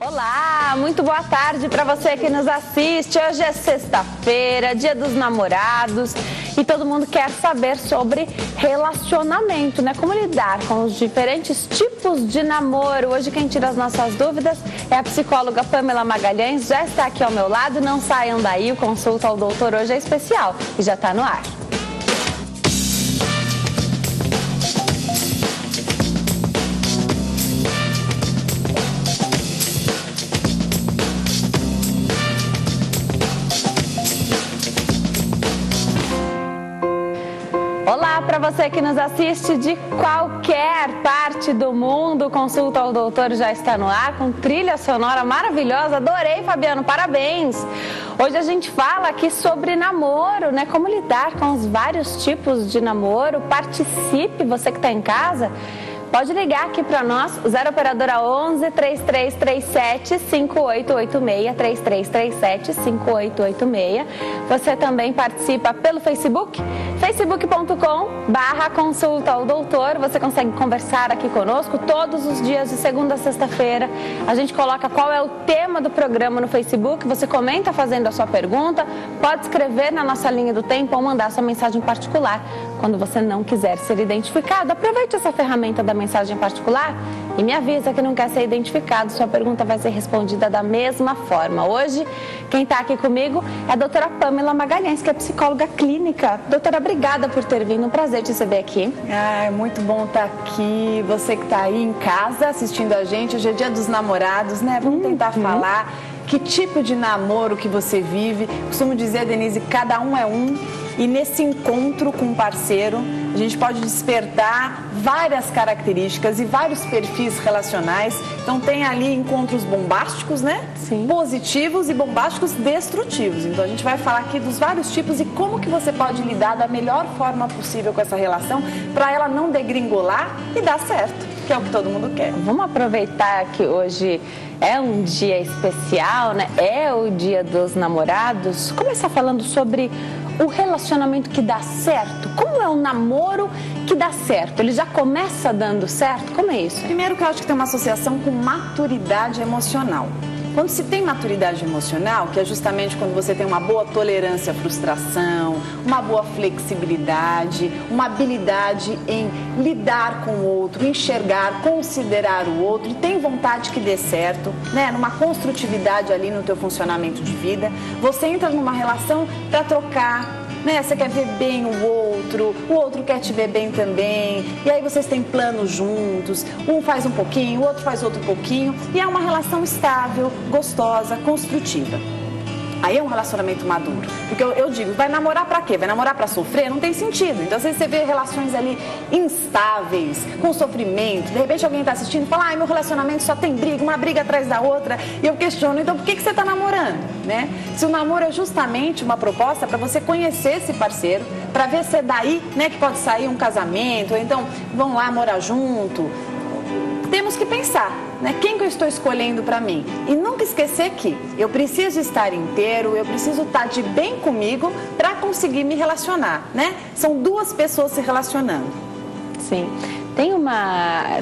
Olá, muito boa tarde para você que nos assiste. Hoje é sexta-feira, dia dos namorados e todo mundo quer saber sobre relacionamento, né? Como lidar com os diferentes tipos de namoro. Hoje quem tira as nossas dúvidas é a psicóloga Pamela Magalhães, já está aqui ao meu lado. Não saiam daí, o Consulta ao Doutor hoje é especial e já está no ar. Olá para você que nos assiste de qualquer parte do mundo, o Consulta ao Doutor já está no ar com trilha sonora maravilhosa. Adorei, Fabiano, parabéns! Hoje a gente fala aqui sobre namoro, né? Como lidar com os vários tipos de namoro. Participe, você que está em casa. Pode ligar aqui para nós, 0 operadora 11 3337 5886, 3337 5886. Você também participa pelo Facebook, facebook.com/consulta ao doutor. Você consegue conversar aqui conosco todos os dias de segunda a sexta-feira. A gente coloca qual é o tema do programa no Facebook, você comenta fazendo a sua pergunta, pode escrever na nossa linha do tempo ou mandar sua mensagem particular. Quando você não quiser ser identificado, aproveite essa ferramenta da mensagem particular e me avisa que não quer ser identificado. Sua pergunta vai ser respondida da mesma forma. Hoje, quem está aqui comigo é a doutora Pamela Magalhães, que é psicóloga clínica. Doutora, obrigada por ter vindo. Um prazer te receber aqui. É muito bom estar aqui. Você que está aí em casa assistindo a gente. Hoje é dia dos namorados, né? Vamos tentar falar que tipo de namoro que você vive. Costumo dizer, Denise, cada um é um. E nesse encontro com um parceiro, a gente pode despertar várias características e vários perfis relacionais. Então tem ali encontros bombásticos, né? Sim. Positivos e bombásticos destrutivos. Então a gente vai falar aqui dos vários tipos e como que você pode lidar da melhor forma possível com essa relação para ela não degringolar e dar certo, que é o que todo mundo quer. Vamos aproveitar que hoje é um dia especial, né? É o dia dos namorados. Começar falando sobre o relacionamento que dá certo. Como é um namoro que dá certo? Ele já começa dando certo? Como é isso? Primeiro que eu acho que tem uma associação com maturidade emocional. Quando se tem maturidade emocional, que é justamente quando você tem uma boa tolerância à frustração, uma boa flexibilidade, uma habilidade em lidar com o outro, enxergar, considerar o outro, e tem vontade que dê certo, né? Numa construtividade ali no teu funcionamento de vida, você entra numa relação para trocar, né? Você quer ver bem o outro quer te ver bem também, e aí vocês têm planos juntos, um faz um pouquinho, o outro faz outro pouquinho, e é uma relação estável, gostosa, construtiva. Aí é um relacionamento maduro, porque eu digo, vai namorar pra quê? Vai namorar pra sofrer? Não tem sentido. Então às vezes você vê relações ali instáveis, com sofrimento, de repente alguém tá assistindo e fala, ai, meu relacionamento só tem briga, uma briga atrás da outra, e eu questiono, então por que você tá namorando, né? Se o namoro é justamente uma proposta para você conhecer esse parceiro, para ver se é daí, né, que pode sair um casamento, ou então vão lá morar junto. Temos que pensar, né? Quem que eu estou escolhendo para mim? E nunca esquecer que eu preciso estar inteiro, eu preciso estar de bem comigo para conseguir me relacionar, né? São duas pessoas se relacionando. Sim. Tem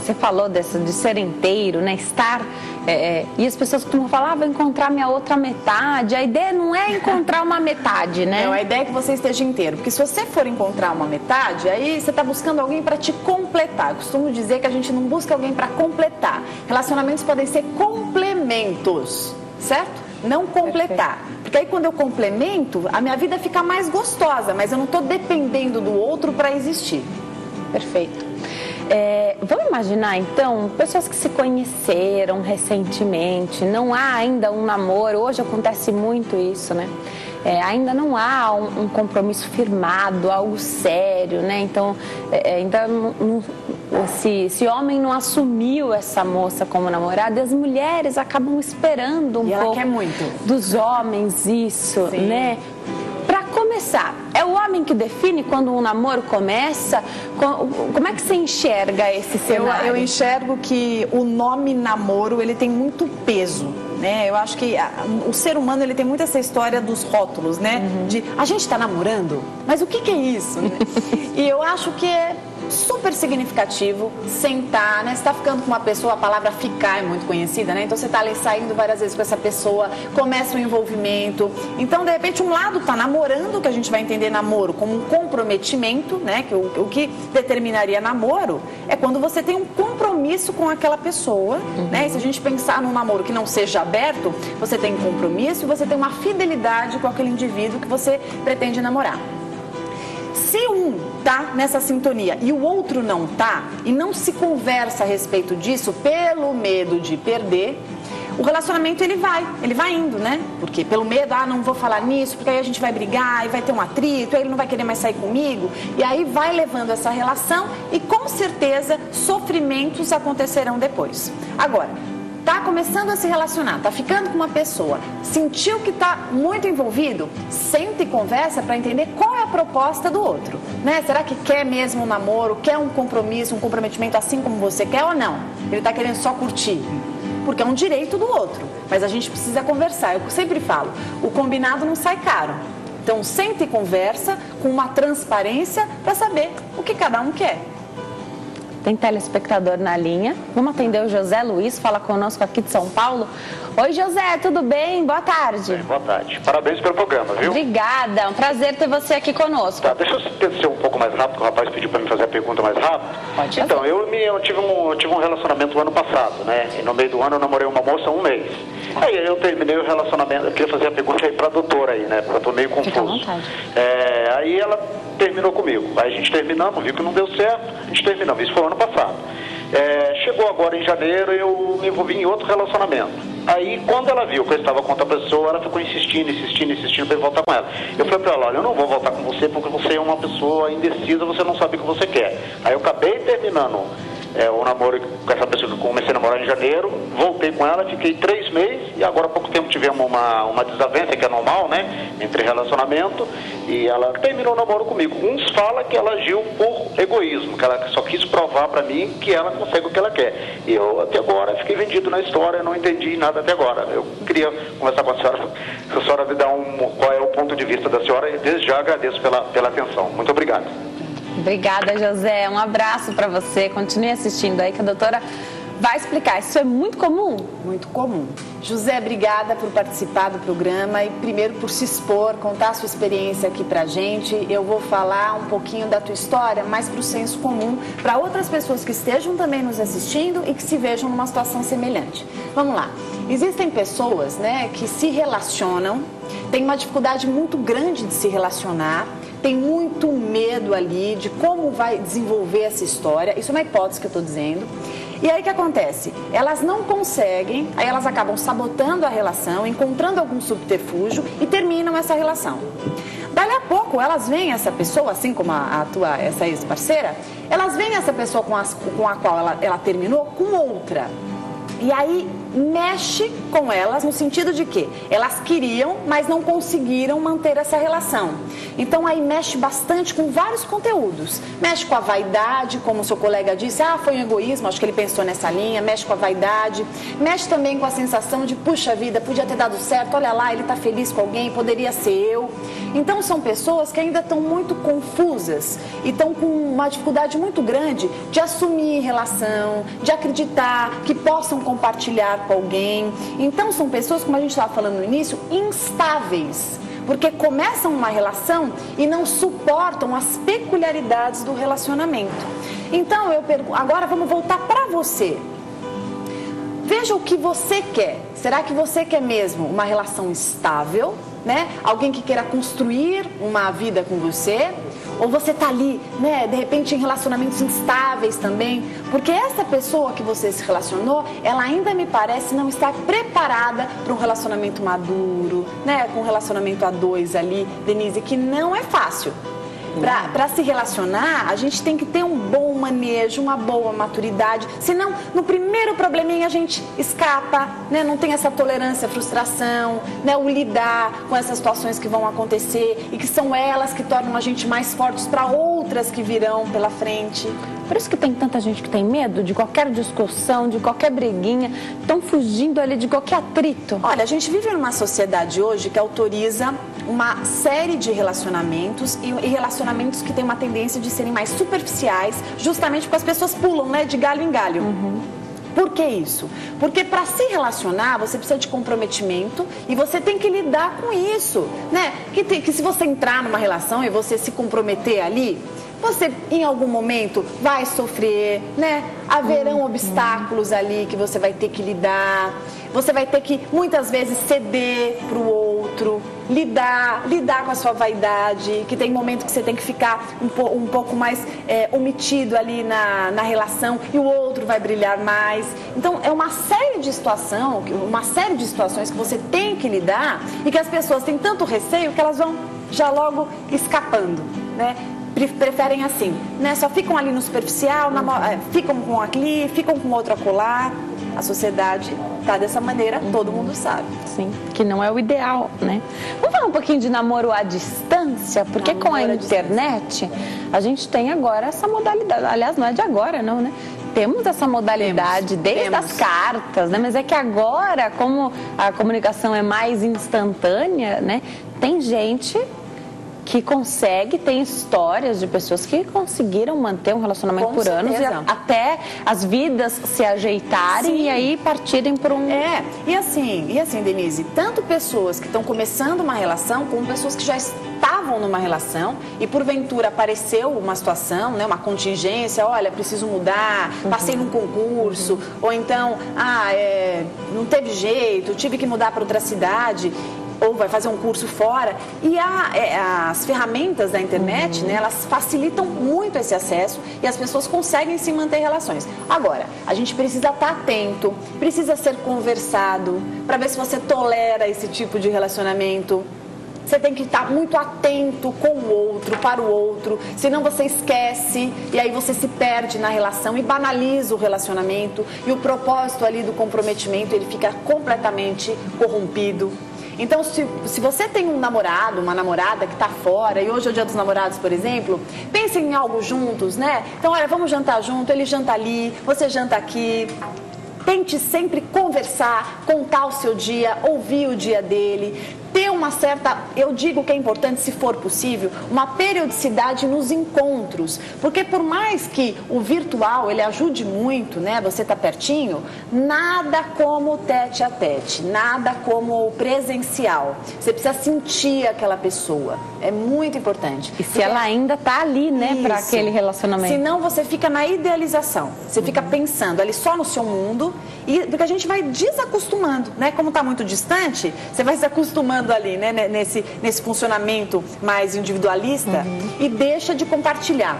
você falou de ser inteiro, né? Estar, e as pessoas costumam falar, vou encontrar minha outra metade. A ideia não é encontrar uma metade, né? Não, a ideia é que você esteja inteiro, porque se você for encontrar uma metade, aí você está buscando alguém para te completar. Eu costumo dizer que a gente não busca alguém para completar. Relacionamentos podem ser complementos, certo? Não completar. Perfeito. Porque aí quando eu complemento, a minha vida fica mais gostosa, mas eu não estou dependendo do outro para existir. Perfeito. Vamos imaginar então, pessoas que se conheceram recentemente, não há ainda um namoro, hoje acontece muito isso, né? Ainda não há um compromisso firmado, algo sério, né? Então, ainda esse homem não assumiu essa moça como namorada, e as mulheres acabam esperando um pouco quer muito dos homens isso, sim, né? Para começar, é o homem que define quando um namoro começa? Como é que você enxerga esse cenário? Eu enxergo que o nome namoro, ele tem muito peso, né? Eu acho que o ser humano, ele tem muito essa história dos rótulos, né? De, a gente está namorando? Mas o que é isso? Né? E eu acho que super significativo, sentar, né? Você está ficando com uma pessoa, a palavra ficar é muito conhecida, né? Então você está ali saindo várias vezes com essa pessoa, começa o envolvimento. Então, de repente, um lado está namorando, que a gente vai entender namoro como um comprometimento, né? Que o que determinaria namoro é quando você tem um compromisso com aquela pessoa, né? E se a gente pensar num namoro que não seja aberto, você tem um compromisso e você tem uma fidelidade com aquele indivíduo que você pretende namorar. Se um tá nessa sintonia e o outro não tá, e não se conversa a respeito disso pelo medo de perder, o relacionamento ele vai indo, né? Porque pelo medo, não vou falar nisso, porque aí a gente vai brigar, e vai ter um atrito, aí ele não vai querer mais sair comigo, e aí vai levando essa relação e com certeza sofrimentos acontecerão depois. Agora, tá começando a se relacionar, tá ficando com uma pessoa, sentiu que tá muito envolvido, senta e conversa para entender qual é a proposta do outro, né? Será que quer mesmo um namoro, quer um compromisso, um comprometimento assim como você quer ou não? Ele tá querendo só curtir? Porque é um direito do outro, mas a gente precisa conversar. Eu sempre falo, o combinado não sai caro. Então senta e conversa com uma transparência para saber o que cada um quer. Tem telespectador na linha. Vamos atender o José Luiz, fala conosco aqui de São Paulo. Oi, José, tudo bem? Boa tarde. Bem, boa tarde. Parabéns pelo programa, viu? Obrigada, é um prazer ter você aqui conosco. Tá, deixa eu ser um pouco mais rápido, o rapaz pediu para me fazer a pergunta mais rápido. Pode fazer. Então, eu tive um relacionamento no ano passado, né? E no meio do ano eu namorei uma moça 1 mês. Aí eu terminei o relacionamento, eu queria fazer a pergunta aí pra doutora aí, né? Porque eu tô meio confuso. Fica à vontade. Aí ela terminou comigo. Aí a gente terminamos, viu que não deu certo, a gente terminamos. Isso foi ano passado. Chegou agora em janeiro, eu me envolvi em outro relacionamento. Aí, quando ela viu que eu estava com outra pessoa, ela ficou insistindo para eu voltar com ela. Eu falei para ela, olha, eu não vou voltar com você porque você é uma pessoa indecisa, você não sabe o que você quer. Aí eu acabei terminando o namoro com essa pessoa que eu comecei a namorar em janeiro, voltei com ela, fiquei 3 meses e agora há pouco tempo tivemos uma desavença, que é normal, né, entre relacionamento, e ela terminou o namoro comigo. Uns falam que ela agiu por egoísmo, que ela só quis provar pra mim que ela consegue o que ela quer. E eu até agora fiquei vendido na história, não entendi nada até agora. Eu queria conversar com a senhora, se a senhora me dá qual é o ponto de vista da senhora, e desde já agradeço pela atenção. Muito obrigado. Obrigada, José. Um abraço para você. Continue assistindo aí que a doutora vai explicar. Isso é muito comum? Muito comum. José, obrigada por participar do programa e primeiro por se expor, contar a sua experiência aqui pra gente. Eu vou falar um pouquinho da tua história, mais pro senso comum, para outras pessoas que estejam também nos assistindo e que se vejam numa situação semelhante. Vamos lá. Existem pessoas, né, que se relacionam, têm uma dificuldade muito grande de se relacionar, tem muito medo ali de como vai desenvolver essa história. Isso é uma hipótese que eu estou dizendo. E aí o que acontece? Elas não conseguem, aí elas acabam sabotando a relação, encontrando algum subterfúgio e terminam essa relação. Dali a pouco elas veem essa pessoa, assim como essa ex-parceira, elas veem essa pessoa com a qual ela terminou com outra. E aí mexe com elas no sentido de que elas queriam, mas não conseguiram manter essa relação. Então aí mexe bastante com vários conteúdos. Mexe com a vaidade, como o seu colega disse, foi um egoísmo, acho que ele pensou nessa linha. Mexe com a vaidade, mexe também com a sensação de, puxa vida, podia ter dado certo, olha lá, ele está feliz com alguém, poderia ser eu. Então são pessoas que ainda estão muito confusas e estão com uma dificuldade muito grande de assumir relação, de acreditar que possam compartilhar com alguém. Então são pessoas, como a gente estava falando no início, instáveis, porque começam uma relação e não suportam as peculiaridades do relacionamento. Então eu pergunto, agora vamos voltar para você. Veja o que você quer. Será que você quer mesmo uma relação estável, né? Alguém que queira construir uma vida com você? Ou você está ali, né, de repente em relacionamentos instáveis também? Porque essa pessoa que você se relacionou, ela ainda me parece não estar preparada para um relacionamento maduro, né, com um relacionamento a dois ali, Denise, que não é fácil. Para se relacionar, a gente tem que ter um bom manejo, uma boa maturidade. Senão, no primeiro probleminha a gente escapa, né? Não tem essa tolerância à frustração, né? O lidar com essas situações que vão acontecer e que são elas que tornam a gente mais fortes para outras que virão pela frente. Por isso que tem tanta gente que tem medo de qualquer discussão, de qualquer briguinha, estão fugindo ali de qualquer atrito. Olha, a gente vive numa sociedade hoje que autoriza uma série de relacionamentos e relacionamentos que têm uma tendência de serem mais superficiais, justamente porque as pessoas pulam, né, de galho em galho. Por que isso? Porque para se relacionar, você precisa de comprometimento e você tem que lidar com isso, né? Que se você entrar numa relação e você se comprometer ali, você em algum momento vai sofrer, né? Haverão obstáculos ali que você vai ter que lidar. Você vai ter que muitas vezes ceder para o outro, lidar com a sua vaidade, que tem momento que você tem que ficar um pouco mais omitido ali na relação e o outro vai brilhar mais. Então é uma série de situações que você tem que lidar e que as pessoas têm tanto receio que elas vão já logo escapando, né? Preferem assim, né? Só ficam ali no superficial, ficam com aqui, ficam com outro acolá. A sociedade está dessa maneira, todo mundo sabe. Sim, que não é o ideal, né? Vamos falar um pouquinho de namoro à distância, porque com a internet a gente tem agora essa modalidade. Aliás, não é de agora, não, né? Temos essa modalidade desde as cartas, né? Mas é que agora, como a comunicação é mais instantânea, né? Tem gente que tem histórias de pessoas que conseguiram manter um relacionamento por anos e até as vidas se ajeitarem. Sim. E aí partirem por um... E assim, Denise, tanto pessoas que estão começando uma relação, como pessoas que já estavam numa relação e porventura apareceu uma situação, né, uma contingência, olha, preciso mudar, passei num concurso, ou então, não teve jeito, tive que mudar para outra cidade, ou vai fazer um curso fora. E as ferramentas da internet, né, elas facilitam muito esse acesso e as pessoas conseguem se manter em relações. Agora, a gente precisa estar atento, precisa ser conversado para ver se você tolera esse tipo de relacionamento. Você tem que estar muito atento com o outro, para o outro, senão você esquece e aí você se perde na relação e banaliza o relacionamento e o propósito ali do comprometimento, ele fica completamente corrompido. Então, se você tem um namorado, uma namorada que está fora, e hoje é o Dia dos Namorados, por exemplo, pensem em algo juntos, né? Então, olha, vamos jantar junto, ele janta ali, você janta aqui. Tente sempre conversar, contar o seu dia, ouvir o dia dele, ter uma certa, eu digo que é importante, se for possível, uma periodicidade nos encontros, porque por mais que o virtual ele ajude muito, né, você tá pertinho, nada como o tete a tete, nada como o presencial. Você precisa sentir aquela pessoa, é muito importante. E se ela ainda tá ali, né, para aquele relacionamento. Senão você fica na idealização, você fica pensando ali só no seu mundo, e porque a gente vai desacostumando, né, como tá muito distante, você vai se acostumando ali, né, nesse funcionamento mais individualista e deixa de compartilhar.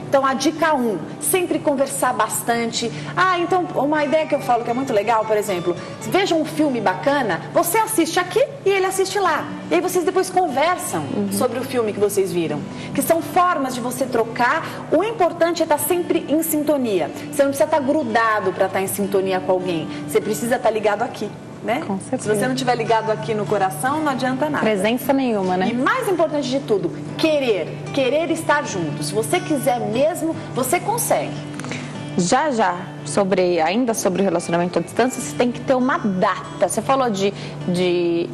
Então, a dica 1, sempre conversar bastante. Então, uma ideia que eu falo que é muito legal, por exemplo, veja um filme bacana, você assiste aqui e ele assiste lá. E aí vocês depois conversam sobre o filme que vocês viram. Que são formas de você trocar. O importante é estar sempre em sintonia. Você não precisa estar grudado para estar em sintonia com alguém. Você precisa estar ligado aqui. Né? Com certeza. Se você não estiver ligado aqui no coração, não adianta nada. Presença nenhuma, né? E mais importante de tudo, querer estar junto. Se você quiser mesmo, você consegue. Ainda sobre o relacionamento à distância, você tem que ter uma data. Você falou de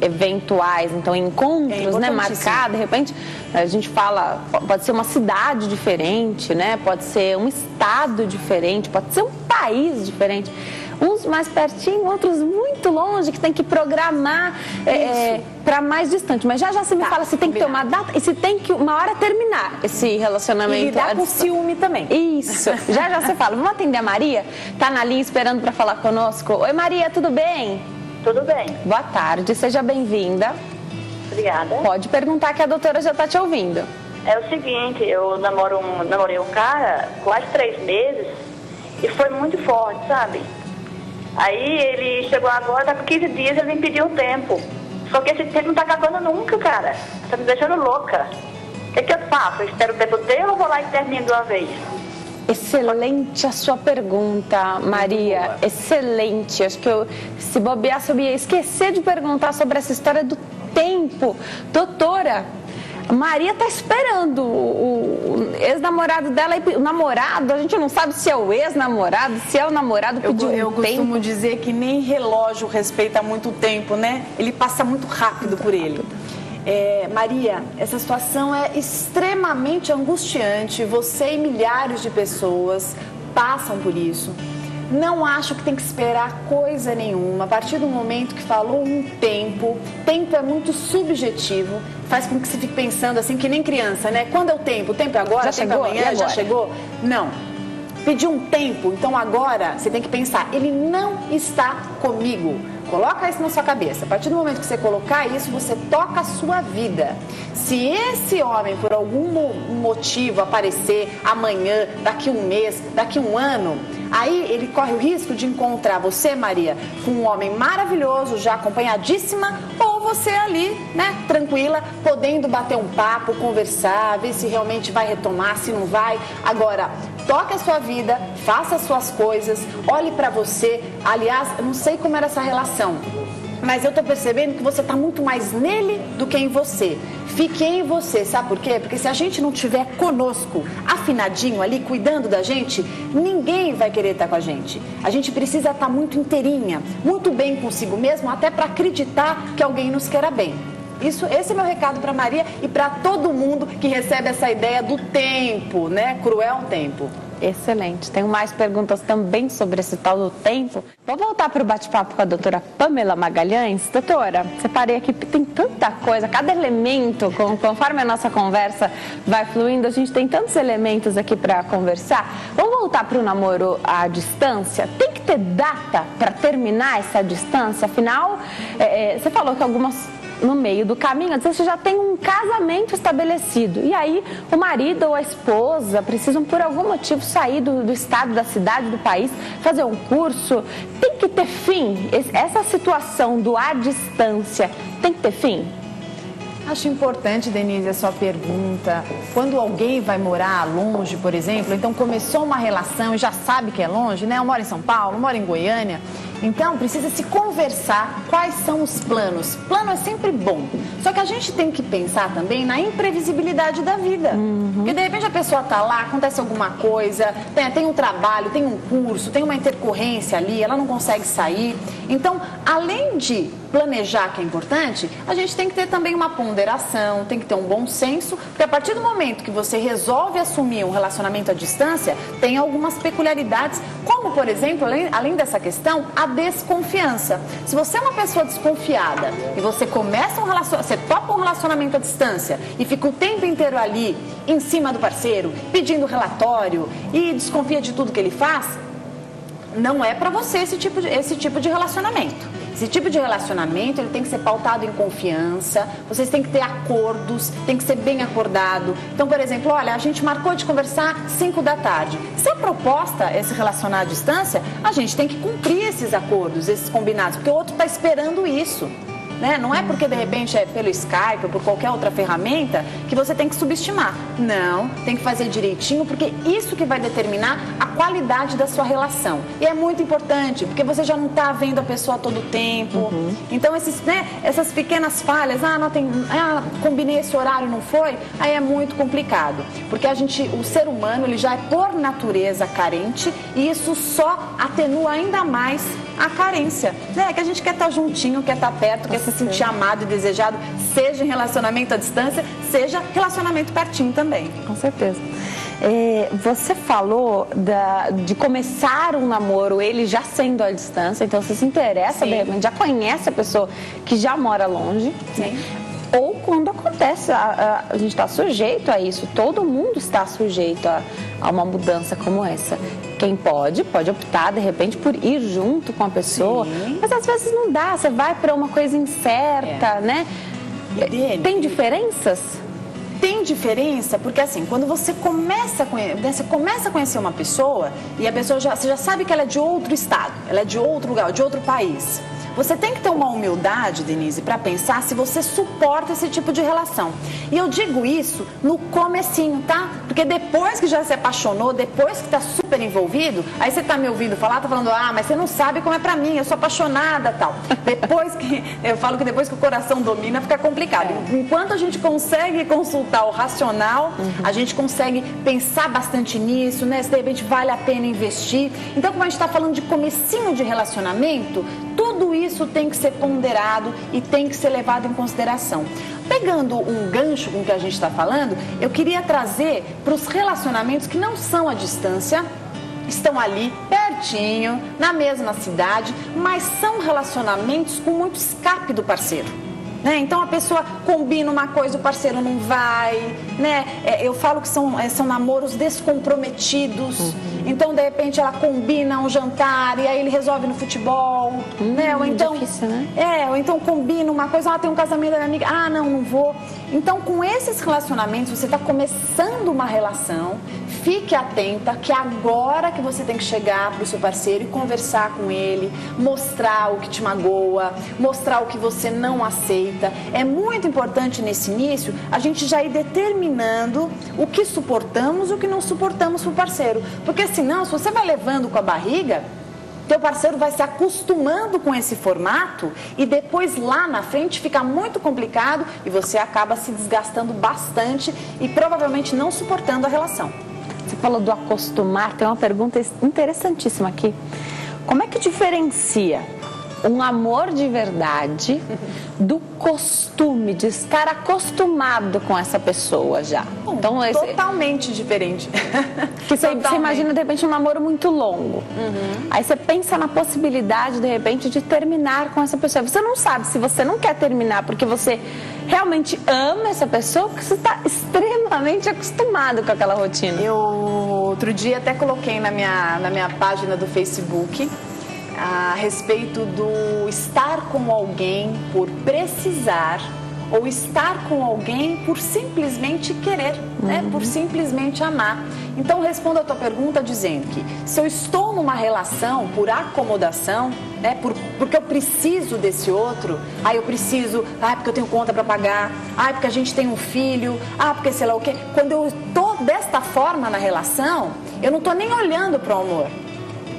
eventuais, então encontros, né, marcados. De repente, a gente fala, pode ser uma cidade diferente, né? Pode ser um estado diferente, pode ser um país diferente. Uns mais pertinho, outros muito longe, que tem que programar para mais distante. Mas já você me fala se tem que ter uma data e se tem que uma hora terminar esse relacionamento. E lidar com ciúme também. Isso. Já você fala. Vamos atender a Maria? Tá na linha esperando para falar conosco. Oi, Maria, tudo bem? Tudo bem. Boa tarde, seja bem-vinda. Obrigada. Pode perguntar que a doutora já está te ouvindo. É o seguinte, eu namorei um cara quase 3 meses e foi muito forte, sabe? Aí ele chegou agora, tá com 15 dias, ele me pediu um tempo. Só que esse tempo não tá acabando nunca, cara. Tá me deixando louca. O que eu faço? Eu espero o tempo dele ou vou lá e termino de uma vez? Excelente a sua pergunta, Maria. Excelente. Acho que se bobear, eu ia esquecer de perguntar sobre essa história do tempo. Doutora, Maria tá esperando o ex-namorado dela, o namorado, a gente não sabe se é o ex-namorado, se é o namorado pediu um tempo. Eu costumo dizer que nem relógio respeita muito tempo, né? Ele passa muito rápido por ele. Maria, essa situação é extremamente angustiante. Você e milhares de pessoas passam por isso. Não acho que tem que esperar coisa nenhuma. A partir do momento que falou um tempo é muito subjetivo, faz com que você fique pensando assim, que nem criança, né? Quando é o tempo? O tempo é agora? Já o tempo chegou? é amanhã? Já chegou? Não. Pediu um tempo, então agora você tem que pensar, ele não está comigo. Coloca isso na sua cabeça. A partir do momento que você colocar isso, você toca a sua vida. Se esse homem, por algum motivo, aparecer amanhã, daqui um mês, daqui um ano, aí ele corre o risco de encontrar você, Maria, com um homem maravilhoso, já acompanhadíssima, ou você ali, né, tranquila, podendo bater um papo, conversar, ver se realmente vai retomar, se não vai. Agora, toque a sua vida, faça as suas coisas, olhe pra você. Aliás, eu não sei como era essa relação, mas eu tô percebendo que você tá muito mais nele do que em você. Fique em você, sabe por quê? Porque se a gente não tiver conosco, afinadinho ali, cuidando da gente, ninguém vai querer estar com a gente. A gente precisa estar muito inteirinha, muito bem consigo mesmo, até para acreditar que alguém nos queira bem. Esse é meu recado para Maria e para todo mundo que recebe essa ideia do tempo, né? Cruel tempo. Excelente. Tenho mais perguntas também sobre esse tal do tempo. Vou voltar para o bate-papo com a doutora Pamela Magalhães. Doutora, separei aqui, tem tanta coisa, cada elemento, conforme a nossa conversa vai fluindo, a gente tem tantos elementos aqui para conversar. Vamos voltar para o namoro à distância? Tem que ter data para terminar essa distância? Afinal, você falou que algumas... no meio do caminho, às vezes você já tem um casamento estabelecido e aí o marido ou a esposa precisam por algum motivo sair do estado, da cidade, do país, fazer um curso. Tem que ter fim? Essa situação do à distância tem que ter fim? Acho importante, Denise, a sua pergunta. Quando alguém vai morar longe, por exemplo, então começou uma relação e já sabe que é longe, né? Eu moro em São Paulo, moro em Goiânia. Então, precisa se conversar quais são os planos. Plano é sempre bom. Só que a gente tem que pensar também na imprevisibilidade da vida. Porque, de repente, a pessoa está lá, acontece alguma coisa, tem um trabalho, tem um curso, tem uma intercorrência ali, ela não consegue sair. Então, além de planejar, que é importante, a gente tem que ter também uma ponderação, tem que ter um bom senso, porque a partir do momento que você resolve assumir um relacionamento à distância, tem algumas peculiaridades, como, por exemplo, além dessa questão, a desconfiança. Se você é uma pessoa desconfiada e você começa você topa um relacionamento à distância e fica o tempo inteiro ali em cima do parceiro, pedindo relatório e desconfia de tudo que ele faz, não é para você esse tipo de relacionamento. Esse tipo de relacionamento, ele tem que ser pautado em confiança, vocês têm que ter acordos, tem que ser bem acordado. Então, por exemplo, olha, a gente marcou de conversar 5 da tarde. Se a proposta é se relacionar à distância, a gente tem que cumprir esses acordos, esses combinados, porque o outro está esperando isso. Né? Não é porque de repente é pelo Skype ou por qualquer outra ferramenta que você tem que subestimar. Não, tem que fazer direitinho, porque isso que vai determinar a qualidade da sua relação. E é muito importante, porque você já não está vendo a pessoa todo o tempo. Então essas pequenas falhas, combinei esse horário e não foi, aí é muito complicado. Porque o ser humano, ele já é por natureza carente e isso só atenua ainda mais a carência. Que a gente quer estar juntinho, quer estar perto, quer se sentir amado e desejado, seja em relacionamento à distância, seja relacionamento pertinho também. Com certeza. Você falou de começar um namoro, ele já sendo à distância, então você se interessa, de repente, já conhece a pessoa que já mora longe. Sim. Ou quando acontece, a gente está sujeito a isso, todo mundo está sujeito a uma mudança como essa. Quem pode optar, de repente, por ir junto com a pessoa, mas às vezes não dá, você vai para uma coisa incerta, né? Tem diferenças? Tem diferença, porque assim, quando você começa a conhecer uma pessoa e a pessoa você já sabe que ela é de outro estado, ela é de outro lugar, de outro país. Você tem que ter uma humildade, Denise, para pensar se você suporta esse tipo de relação. E eu digo isso no comecinho, tá? Porque depois que já se apaixonou, depois que tá super envolvido, aí você tá me ouvindo falar, tá falando, mas você não sabe como é pra mim, eu sou apaixonada, tal. Depois que, eu falo que depois que o coração domina, fica complicado. Enquanto a gente consegue consultar o racional, a gente consegue pensar bastante nisso, né? Se de repente vale a pena investir. Então, como a gente tá falando de comecinho de relacionamento, tudo isso tem que ser ponderado e tem que ser levado em consideração. Pegando um gancho com o que a gente está falando, eu queria trazer para os relacionamentos que não são à distância, estão ali pertinho, na mesma cidade, mas são relacionamentos com muito escape do parceiro. Né? Então a pessoa combina uma coisa, o parceiro não vai, né? Eu falo que são namoros descomprometidos. Então de repente ela combina um jantar e aí ele resolve no futebol, né? Ou então, difícil, né? Ou então combina uma coisa, tem um casamento da minha amiga, não vou. Então com esses relacionamentos você está começando uma relação, fique atenta que agora que você tem que chegar para o seu parceiro e conversar com ele, mostrar o que te magoa, mostrar o que você não aceita. É muito importante nesse início a gente já ir determinando o que suportamos e o que não suportamos para o parceiro. Porque senão, se você vai levando com a barriga, teu parceiro vai se acostumando com esse formato e depois lá na frente fica muito complicado e você acaba se desgastando bastante e provavelmente não suportando a relação. Você falou do acostumar, tem uma pergunta interessantíssima aqui. Como é que diferencia um amor de verdade do costume, de estar acostumado com essa pessoa já? Então, totalmente diferente. Que você imagina, de repente, um namoro muito longo. Aí você pensa na possibilidade, de repente, de terminar com essa pessoa. Você não sabe se você não quer terminar porque você realmente ama essa pessoa, porque você está extremamente acostumado com aquela rotina. Eu, outro dia, até coloquei na minha página do Facebook a respeito do estar com alguém por precisar ou estar com alguém por simplesmente querer, né? Por simplesmente amar. Então, respondo a tua pergunta dizendo que se eu estou numa relação por acomodação, né? Porque eu preciso desse outro, eu preciso, porque eu tenho conta para pagar, porque a gente tem um filho, porque sei lá o quê. Quando eu estou desta forma na relação, eu não estou nem olhando para o amor.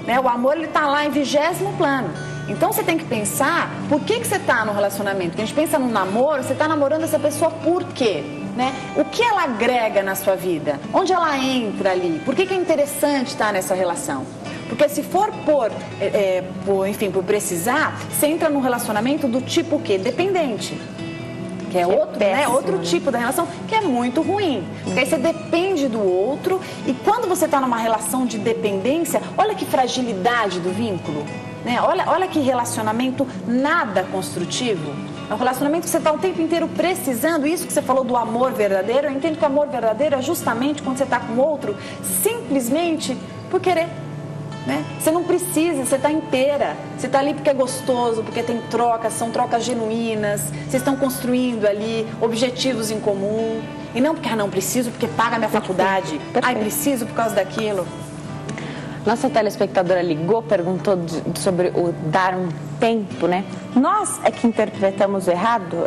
Né? O amor ele está lá em 20º plano. Então você tem que pensar por que você está no relacionamento. Porque a gente pensa no namoro, você está namorando essa pessoa por quê? Né? O que ela agrega na sua vida? Onde ela entra ali? Por que é interessante estar nessa relação? Porque se for por precisar, você entra num relacionamento do tipo o quê? Dependente. Que é outro, péssimo, né? Outro tipo da relação que é muito ruim. Porque aí você depende do outro e quando você está numa relação de dependência, olha que fragilidade do vínculo. Né? Olha que relacionamento nada construtivo. É um relacionamento que você está o tempo inteiro precisando. Isso que você falou do amor verdadeiro, eu entendo que o amor verdadeiro é justamente quando você está com o outro simplesmente por querer. Né? Você não precisa, você está inteira. Você está ali porque é gostoso, porque tem trocas, são trocas genuínas. Vocês estão construindo ali objetivos em comum. E não porque, não preciso porque paga a minha faculdade. Preciso por causa daquilo. Nossa telespectadora ligou, perguntou sobre o dar um tempo, né? Nós é que interpretamos errado,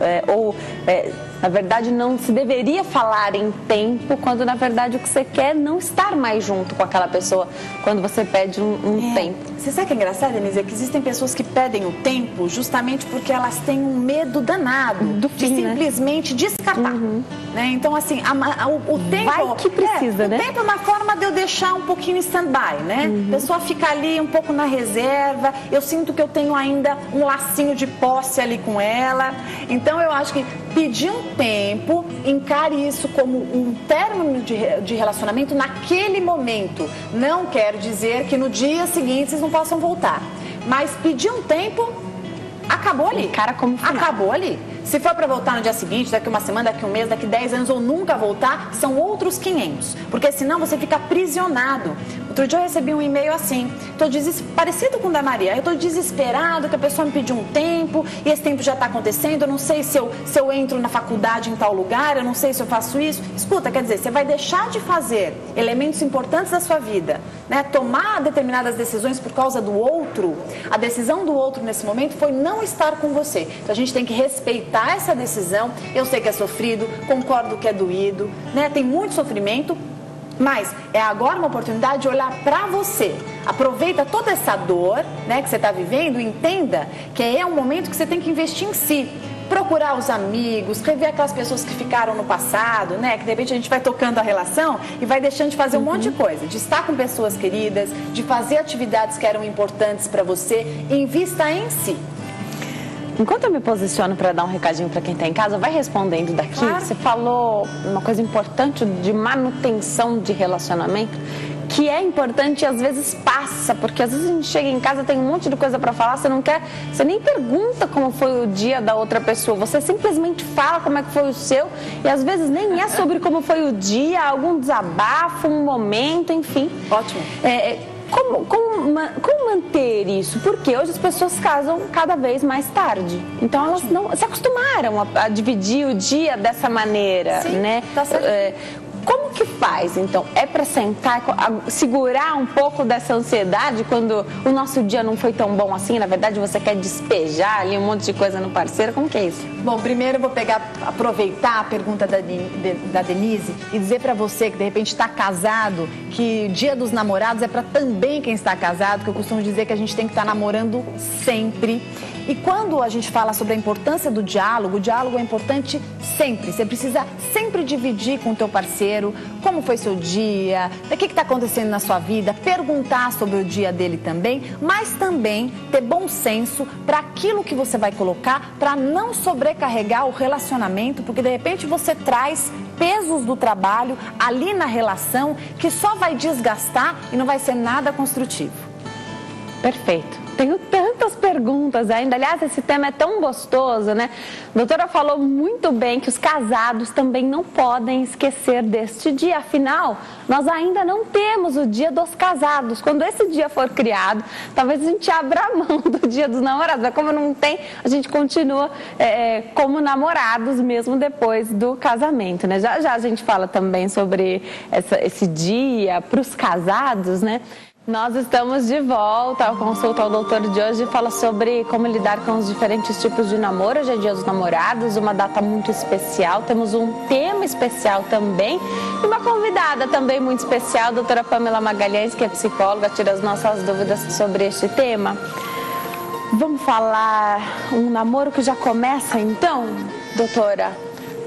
na verdade não se deveria falar em tempo, quando na verdade o que você quer é não estar mais junto com aquela pessoa, quando você pede um tempo. Você sabe o que é engraçado, Denise? É que existem pessoas que pedem o tempo justamente porque elas têm um medo danado de simplesmente descartar. Né? Então, assim, o tempo... Vai que precisa, né? O tempo é uma forma de eu deixar um pouquinho em stand-by, né? A pessoa fica ali um pouco na reserva, eu sinto que eu tenho ainda um lacinho de posse ali com ela. Então, eu acho que pedir um tempo, encare isso como um término de relacionamento naquele momento. Não quer dizer que no dia seguinte vocês não possam voltar. Mas pedir um tempo, acabou ali. Cara, como final. Acabou ali. Se for para voltar no dia seguinte, daqui uma semana, daqui um mês, daqui 10 anos ou nunca voltar, são outros 500. Porque senão você fica aprisionado. Outro dia eu recebi um e-mail assim, parecido com o da Maria. Eu estou desesperado que a pessoa me pediu um tempo e esse tempo já está acontecendo. Eu não sei se eu entro na faculdade em tal lugar, eu não sei se eu faço isso. Escuta, quer dizer, você vai deixar de fazer elementos importantes da sua vida, né? Tomar determinadas decisões por causa do outro. A decisão do outro nesse momento foi não estar com você. Então a gente tem que respeitar essa decisão. Eu sei que é sofrido, concordo que é doído, né? Tem muito sofrimento, mas é agora uma oportunidade de olhar para você. Aproveita toda essa dor, né, que você está vivendo e entenda que é um momento que você tem que investir em si. Procurar os amigos, rever aquelas pessoas que ficaram no passado, né? Que de repente a gente vai tocando a relação e vai deixando de fazer um monte de coisa. De estar com pessoas queridas, de fazer atividades que eram importantes para você. Invista em si. Enquanto eu me posiciono para dar um recadinho para quem está em casa, vai respondendo daqui. Claro. Você falou uma coisa importante de manutenção de relacionamento, que é importante e às vezes passa, porque às vezes a gente chega em casa, tem um monte de coisa para falar, você nem pergunta como foi o dia da outra pessoa, você simplesmente fala como é que foi o seu e às vezes nem é sobre como foi o dia, algum desabafo, um momento, enfim. Ótimo. Como manter isso? Porque hoje as pessoas casam cada vez mais tarde. Então elas não se acostumaram a dividir o dia dessa maneira, sim, né? Tá certo. Como que faz, então? É para sentar, segurar um pouco dessa ansiedade quando o nosso dia não foi tão bom assim? Na verdade, você quer despejar ali um monte de coisa no parceiro? Como que é isso? Bom, primeiro eu vou aproveitar a pergunta da Denise e dizer para você que de repente está casado, que Dia dos Namorados é para também quem está casado, que eu costumo dizer que a gente tem que estar namorando sempre. E quando a gente fala sobre a importância do diálogo, o diálogo é importante sempre. Você precisa sempre dividir com o teu parceiro como foi seu dia, o que está acontecendo na sua vida, perguntar sobre o dia dele também, mas também ter bom senso para aquilo que você vai colocar, para não sobrecarregar o relacionamento, porque de repente você traz pesos do trabalho ali na relação que só vai desgastar e não vai ser nada construtivo. Perfeito. Tenho tantas perguntas ainda. Aliás, esse tema é tão gostoso, né? A doutora falou muito bem que os casados também não podem esquecer deste dia. Afinal, nós ainda não temos o Dia dos Casados. Quando esse dia for criado, talvez a gente abra a mão do Dia dos Namorados. Mas como não tem, a gente continua como namorados mesmo depois do casamento, né? Já já a gente fala também sobre esse dia para os casados, né? Nós estamos de volta ao Consulta ao Doutor de hoje, fala sobre como lidar com os diferentes tipos de namoro. Hoje é Dia dos Namorados, uma data muito especial, temos um tema especial também e uma convidada também muito especial, a doutora Pamela Magalhães, que é psicóloga, tira as nossas dúvidas sobre este tema. Vamos falar um namoro que já começa então, doutora,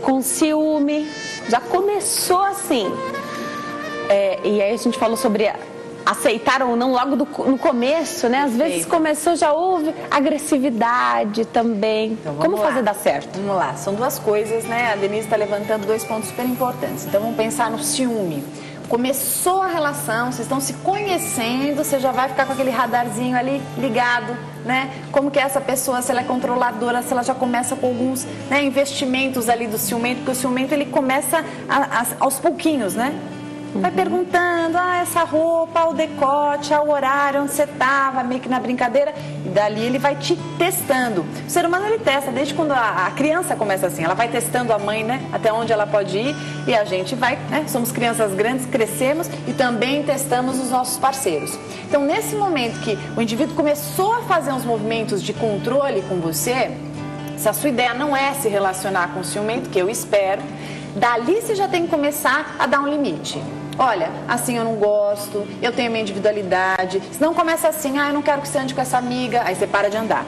com ciúme, já começou assim, e aí a gente falou sobre aceitar ou não logo no começo, né? Às vezes começou, já houve agressividade também. Então, como fazer dar certo? Vamos lá, são duas coisas, né? A Denise está levantando dois pontos super importantes. Então vamos pensar no ciúme. Começou a relação, vocês estão se conhecendo, você já vai ficar com aquele radarzinho ali ligado, né? Como que é essa pessoa, se ela é controladora, se ela já começa com alguns, né, investimentos ali do ciumento, porque o ciumento ele começa aos pouquinhos, né? Vai perguntando, essa roupa, o decote, o horário, onde você estava, meio que na brincadeira. E dali ele vai te testando. O ser humano ele testa, desde quando a criança começa assim, ela vai testando a mãe, né? Até onde ela pode ir. E a gente vai, né? Somos crianças grandes, crescemos e também testamos os nossos parceiros. Então, nesse momento que o indivíduo começou a fazer uns movimentos de controle com você, se a sua ideia não é se relacionar com o ciumento, que eu espero, dali você já tem que começar a dar um limite. Olha, assim eu não gosto, eu tenho minha individualidade. Se não começa assim, eu não quero que você ande com essa amiga, aí você para de andar.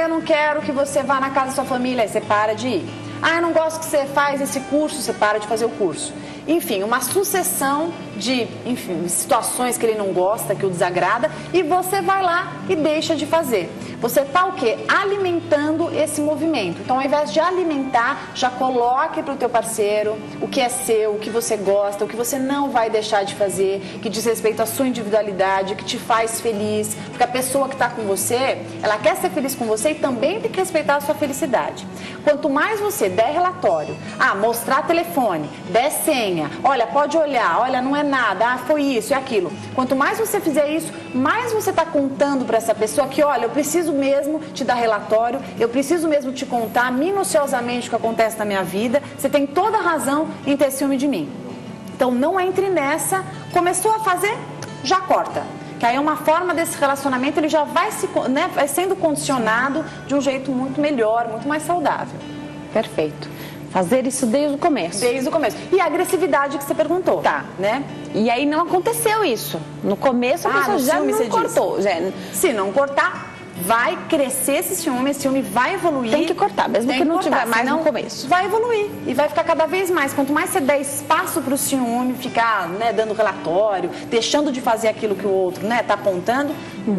Eu não quero que você vá na casa da sua família, aí você para de ir. Eu não gosto que você faz esse curso, você para de fazer o curso. Enfim, uma sucessão de, enfim, situações que ele não gosta, que o desagrada, e você vai lá e deixa de fazer. Você está o quê? Alimentando esse movimento. Então, ao invés de alimentar, já coloque para o teu parceiro o que é seu, o que você gosta, o que você não vai deixar de fazer, que diz respeito à sua individualidade, que te faz feliz. Porque a pessoa que está com você, ela quer ser feliz com você e também tem que respeitar a sua felicidade. Quanto mais você der relatório, mostrar telefone, der senha, olha, pode olhar, olha, não é nada, foi isso e aquilo. Quanto mais você fizer isso, mais você está contando para essa pessoa que, olha, eu preciso mesmo te dar relatório, eu preciso mesmo te contar minuciosamente o que acontece na minha vida, você tem toda a razão em ter ciúme de mim. Então não entre nessa, começou a fazer, já corta. Que aí é uma forma desse relacionamento, ele já vai sendo condicionado de um jeito muito melhor, muito mais saudável. Perfeito. Fazer isso desde o começo. Desde o começo. E a agressividade que você perguntou. Tá. Né? E aí não aconteceu isso. No começo a pessoa já não cortou. Se não cortar, vai crescer esse ciúme vai evoluir. Tem que cortar, mesmo que não tiver mais no começo. Vai evoluir e vai ficar cada vez mais. Quanto mais você der espaço para o ciúme ficar, dando relatório, deixando de fazer aquilo que o outro, tá apontando,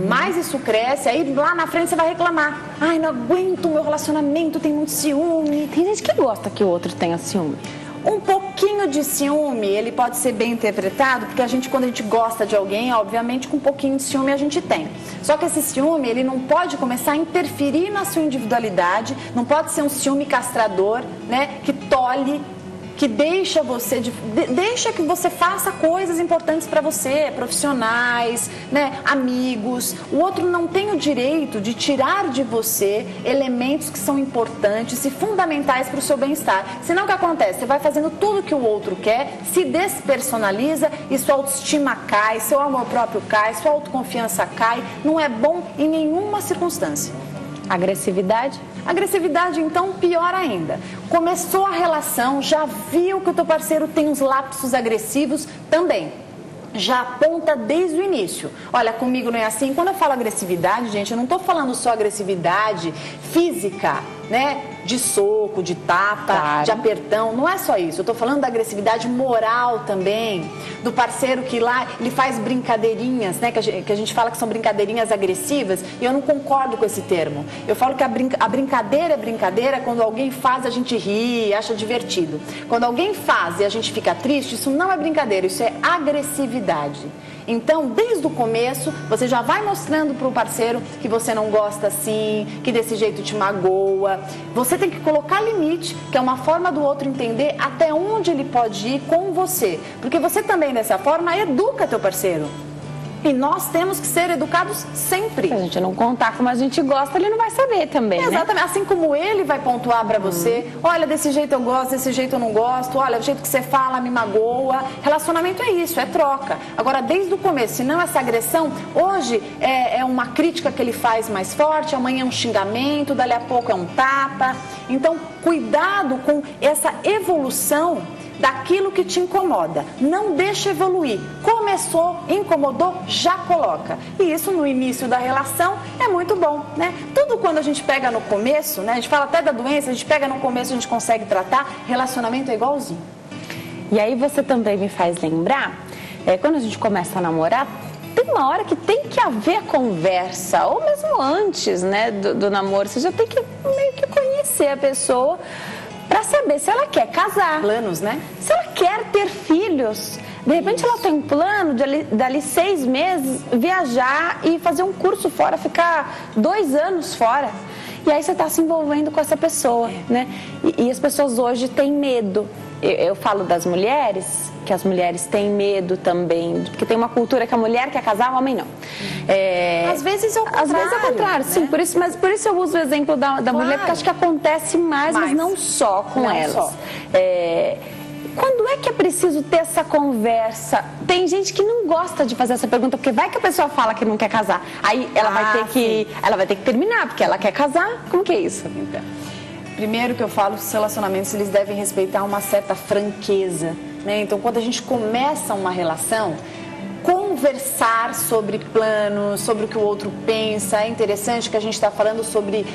mais isso cresce. Aí lá na frente você vai reclamar. Ai, não aguento o meu relacionamento, tem muito ciúme. Tem gente que gosta que o outro tenha ciúme. Um pouquinho de ciúme, ele pode ser bem interpretado, porque quando a gente gosta de alguém, obviamente com um pouquinho de ciúme a gente tem. Só que esse ciúme, ele não pode começar a interferir na sua individualidade, não pode ser um ciúme castrador, que tolhe, que deixa que você faça coisas importantes para você, profissionais, amigos. O outro não tem o direito de tirar de você elementos que são importantes e fundamentais para o seu bem-estar. Senão o que acontece? Você vai fazendo tudo que o outro quer, se despersonaliza e sua autoestima cai, seu amor próprio cai, sua autoconfiança cai. Não é bom em nenhuma circunstância. Agressividade? Agressividade, então, pior ainda. Começou a relação, já viu que o teu parceiro tem uns lapsos agressivos também. Já aponta desde o início. Olha, comigo não é assim. Quando eu falo agressividade, gente, eu não estou falando só agressividade física, de soco, de tapa, claro, de apertão. Não é só isso. Eu estou falando da agressividade moral também. Do parceiro que lá, ele faz brincadeirinhas, que a gente fala que são brincadeirinhas agressivas. E eu não concordo com esse termo. Eu falo que a brincadeira é brincadeira quando alguém faz, a gente ri, acha divertido. Quando alguém faz e a gente fica triste, isso não é brincadeira, isso é agressividade. Então, desde o começo, você já vai mostrando para o parceiro que você não gosta assim, que desse jeito te magoa. Você tem que colocar limite, que é uma forma do outro entender até onde ele pode ir com você. Porque você também, dessa forma, educa teu parceiro. E nós temos que ser educados sempre. Se a gente não contar como a gente gosta, ele não vai saber também, Exatamente. Assim como ele vai pontuar pra você, olha, desse jeito eu gosto, desse jeito eu não gosto, olha, do jeito que você fala me magoa. Relacionamento é isso, é troca. Agora, desde o começo, se não essa agressão, hoje é uma crítica que ele faz mais forte, amanhã é um xingamento, dali a pouco é um tapa. Então, cuidado com essa evolução daquilo que te incomoda. Não deixa evoluir. Começou, incomodou, já coloca. E isso no início da relação é muito bom, Tudo quando a gente pega no começo, a gente fala até da doença, a gente pega no começo, a gente consegue tratar, relacionamento é igualzinho. E aí você também me faz lembrar, quando a gente começa a namorar, tem uma hora que tem que haver conversa, ou mesmo antes, do namoro, você já tem que meio que conhecer a pessoa, para saber se ela quer casar. Planos, Se ela quer ter filhos. De repente ela tem um plano de dali 6 meses viajar e fazer um curso fora, ficar 2 anos fora. E aí você está se envolvendo com essa pessoa, E as pessoas hoje têm medo. Eu falo das mulheres, que as mulheres têm medo também, porque tem uma cultura que a mulher quer casar, o homem não. Às vezes é o contrário. Às vezes é o contrário, sim. Mas por isso eu uso o exemplo da mulher, porque acho que acontece mais, mas não só com elas. Quando é que é preciso ter essa conversa? Tem gente que não gosta de fazer essa pergunta, porque vai que a pessoa fala que não quer casar. Aí ela vai ter que terminar, porque ela quer casar. Como que é isso? Então, primeiro que eu falo, os relacionamentos, eles devem respeitar uma certa franqueza, Então, quando a gente começa uma relação, conversar sobre planos, sobre o que o outro pensa. É interessante que a gente está falando sobre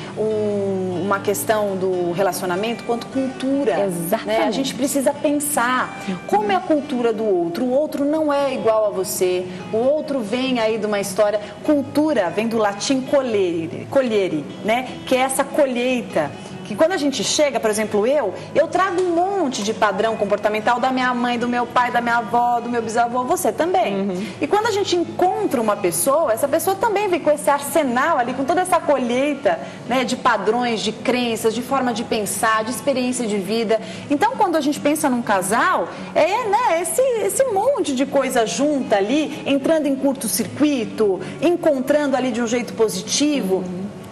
uma questão do relacionamento quanto cultura. Exatamente. Né? A gente precisa pensar como é a cultura do outro. O outro não é igual a você. O outro vem aí de uma história. Cultura vem do latim colhere, né? Que é essa colheita. Que quando a gente chega, por exemplo, eu trago um monte de padrão comportamental da minha mãe, do meu pai, da minha avó, do meu bisavô, você também. E quando a gente encontra uma pessoa, essa pessoa também vem com esse arsenal ali, com toda essa colheita, né, de padrões, de crenças, de forma de pensar, de experiência de vida. Então, quando a gente pensa num casal, né, esse monte de coisa junta ali, entrando em curto-circuito, encontrando ali de um jeito positivo.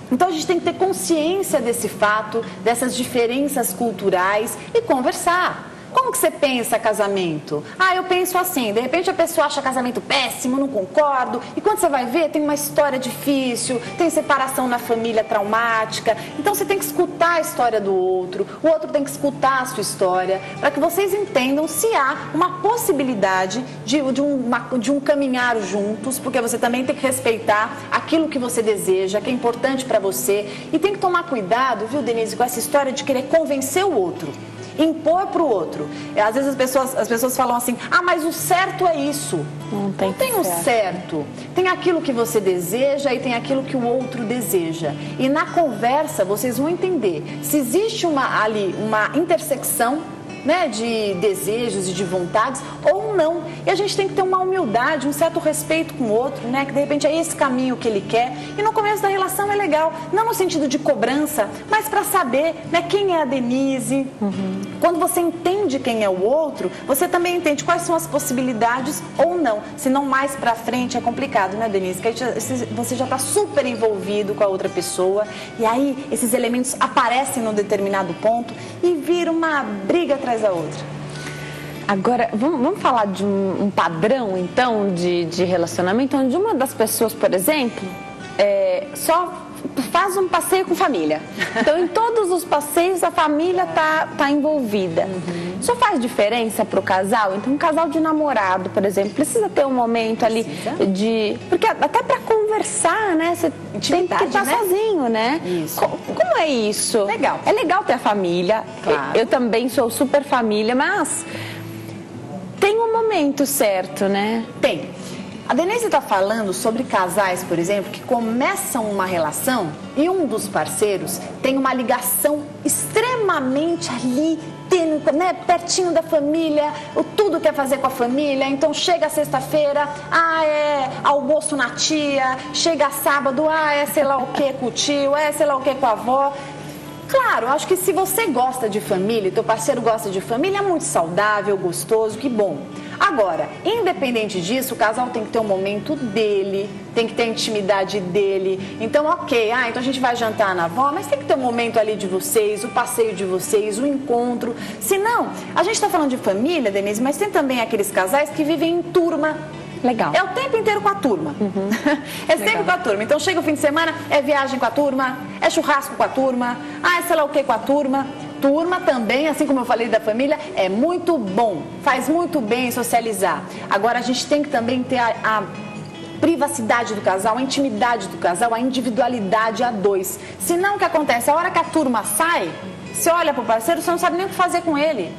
Então a gente tem que ter consciência desse fato, dessas diferenças culturais e conversar. Como que você pensa casamento? Ah, eu penso assim, de repente a pessoa acha casamento péssimo, não concordo. E quando você vai ver, tem uma história difícil, tem separação na família traumática. Então você tem que escutar a história do outro, o outro tem que escutar a sua história, para que vocês entendam se há uma possibilidade de um caminhar juntos, porque você também tem que respeitar aquilo que você deseja, que é importante para você. E tem que tomar cuidado, viu, Denise, com essa história de querer convencer o outro. Impor para o outro. Às vezes as pessoas falam assim, ah, mas o certo é isso. Não tem o certo. Tem aquilo que você deseja e tem aquilo que o outro deseja. E na conversa vocês vão entender se existe ali uma intersecção, né, de desejos e de vontades ou não. E a gente tem que ter uma humildade, um certo respeito com o outro, né, que de repente é esse caminho que ele quer. E no começo da relação é legal, não no sentido de cobrança, mas para saber, né, quem é a Denise. Quando você entende quem é o outro, você também entende quais são as possibilidades ou não. Senão mais para frente é complicado, né, Denise? Que você já está super envolvido com a outra pessoa e aí esses elementos aparecem num determinado ponto e vira uma briga atrás da outra. Agora, vamos falar de um padrão, então, de relacionamento, onde uma das pessoas, por exemplo, só faz um passeio com família. Então, em todos os passeios, a família tá envolvida. Isso faz diferença para o casal? Então, um casal de namorado, por exemplo, precisa ter um momento ali porque até para conversar, né? Você tem que estar sozinho, né? Isso. Como é isso? Legal. É legal ter a família. Claro. Eu também sou super família, mas tem um momento certo, né? Tem. A Denise está falando sobre casais, por exemplo, que começam uma relação e um dos parceiros tem uma ligação extremamente ali, né, pertinho da família, tudo quer fazer com a família. Então chega sexta-feira, é almoço na tia, chega sábado, é sei lá o que com o tio, sei lá o que com a avó. Claro, acho que se você gosta de família, teu parceiro gosta de família, é muito saudável, gostoso, que bom. Agora, independente disso, o casal tem que ter um momento dele, tem que ter a intimidade dele. Então, ok, então a gente vai jantar na avó, mas tem que ter um momento ali de vocês, o passeio de vocês, o encontro. Senão, a gente está falando de família, Denise, mas tem também aqueles casais que vivem em turma. Legal. É o tempo inteiro com a turma. É sempre com a turma. Então chega o fim de semana, é viagem com a turma, é churrasco com a turma, é sei lá o que com a turma. Turma também, assim como eu falei da família, é muito bom. Faz muito bem socializar. Agora a gente tem que também ter a privacidade do casal, a intimidade do casal, a individualidade a dois. Senão o que acontece? A hora que a turma sai, você olha pro parceiro, você não sabe nem o que fazer com ele.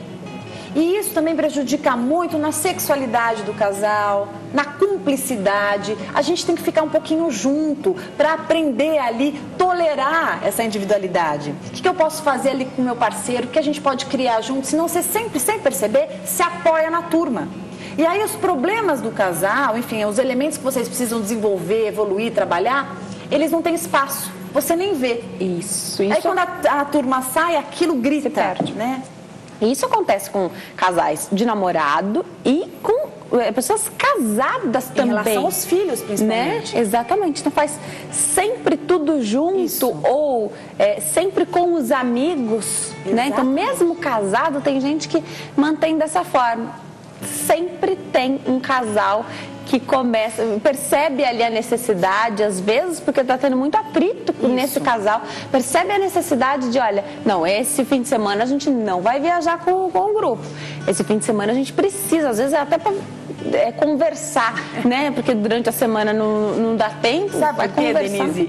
E isso também prejudica muito na sexualidade do casal, na cumplicidade. A gente tem que ficar um pouquinho junto para aprender ali, tolerar essa individualidade. O que eu posso fazer ali com o meu parceiro? O que a gente pode criar junto? Senão você sempre, sem perceber, se apoia na turma. E aí os problemas do casal, enfim, os elementos que vocês precisam desenvolver, evoluir, trabalhar, eles não têm espaço. Você nem vê. Isso. Aí quando a turma sai, aquilo grita, né? Isso acontece com casais de namorado e com pessoas casadas também. Em relação aos filhos, principalmente. Né? Exatamente. Então faz sempre tudo junto ou sempre com os amigos. Né? Então mesmo casado, tem gente que mantém dessa forma. Sempre tem um casal que percebe ali a necessidade, às vezes, porque está tendo muito atrito nesse casal, percebe a necessidade de, olha, não, esse fim de semana a gente não vai viajar com o grupo. Esse fim de semana a gente precisa, às vezes é até para conversar, né? Porque durante a semana não dá tempo. Sabe por quê, conversar Denise?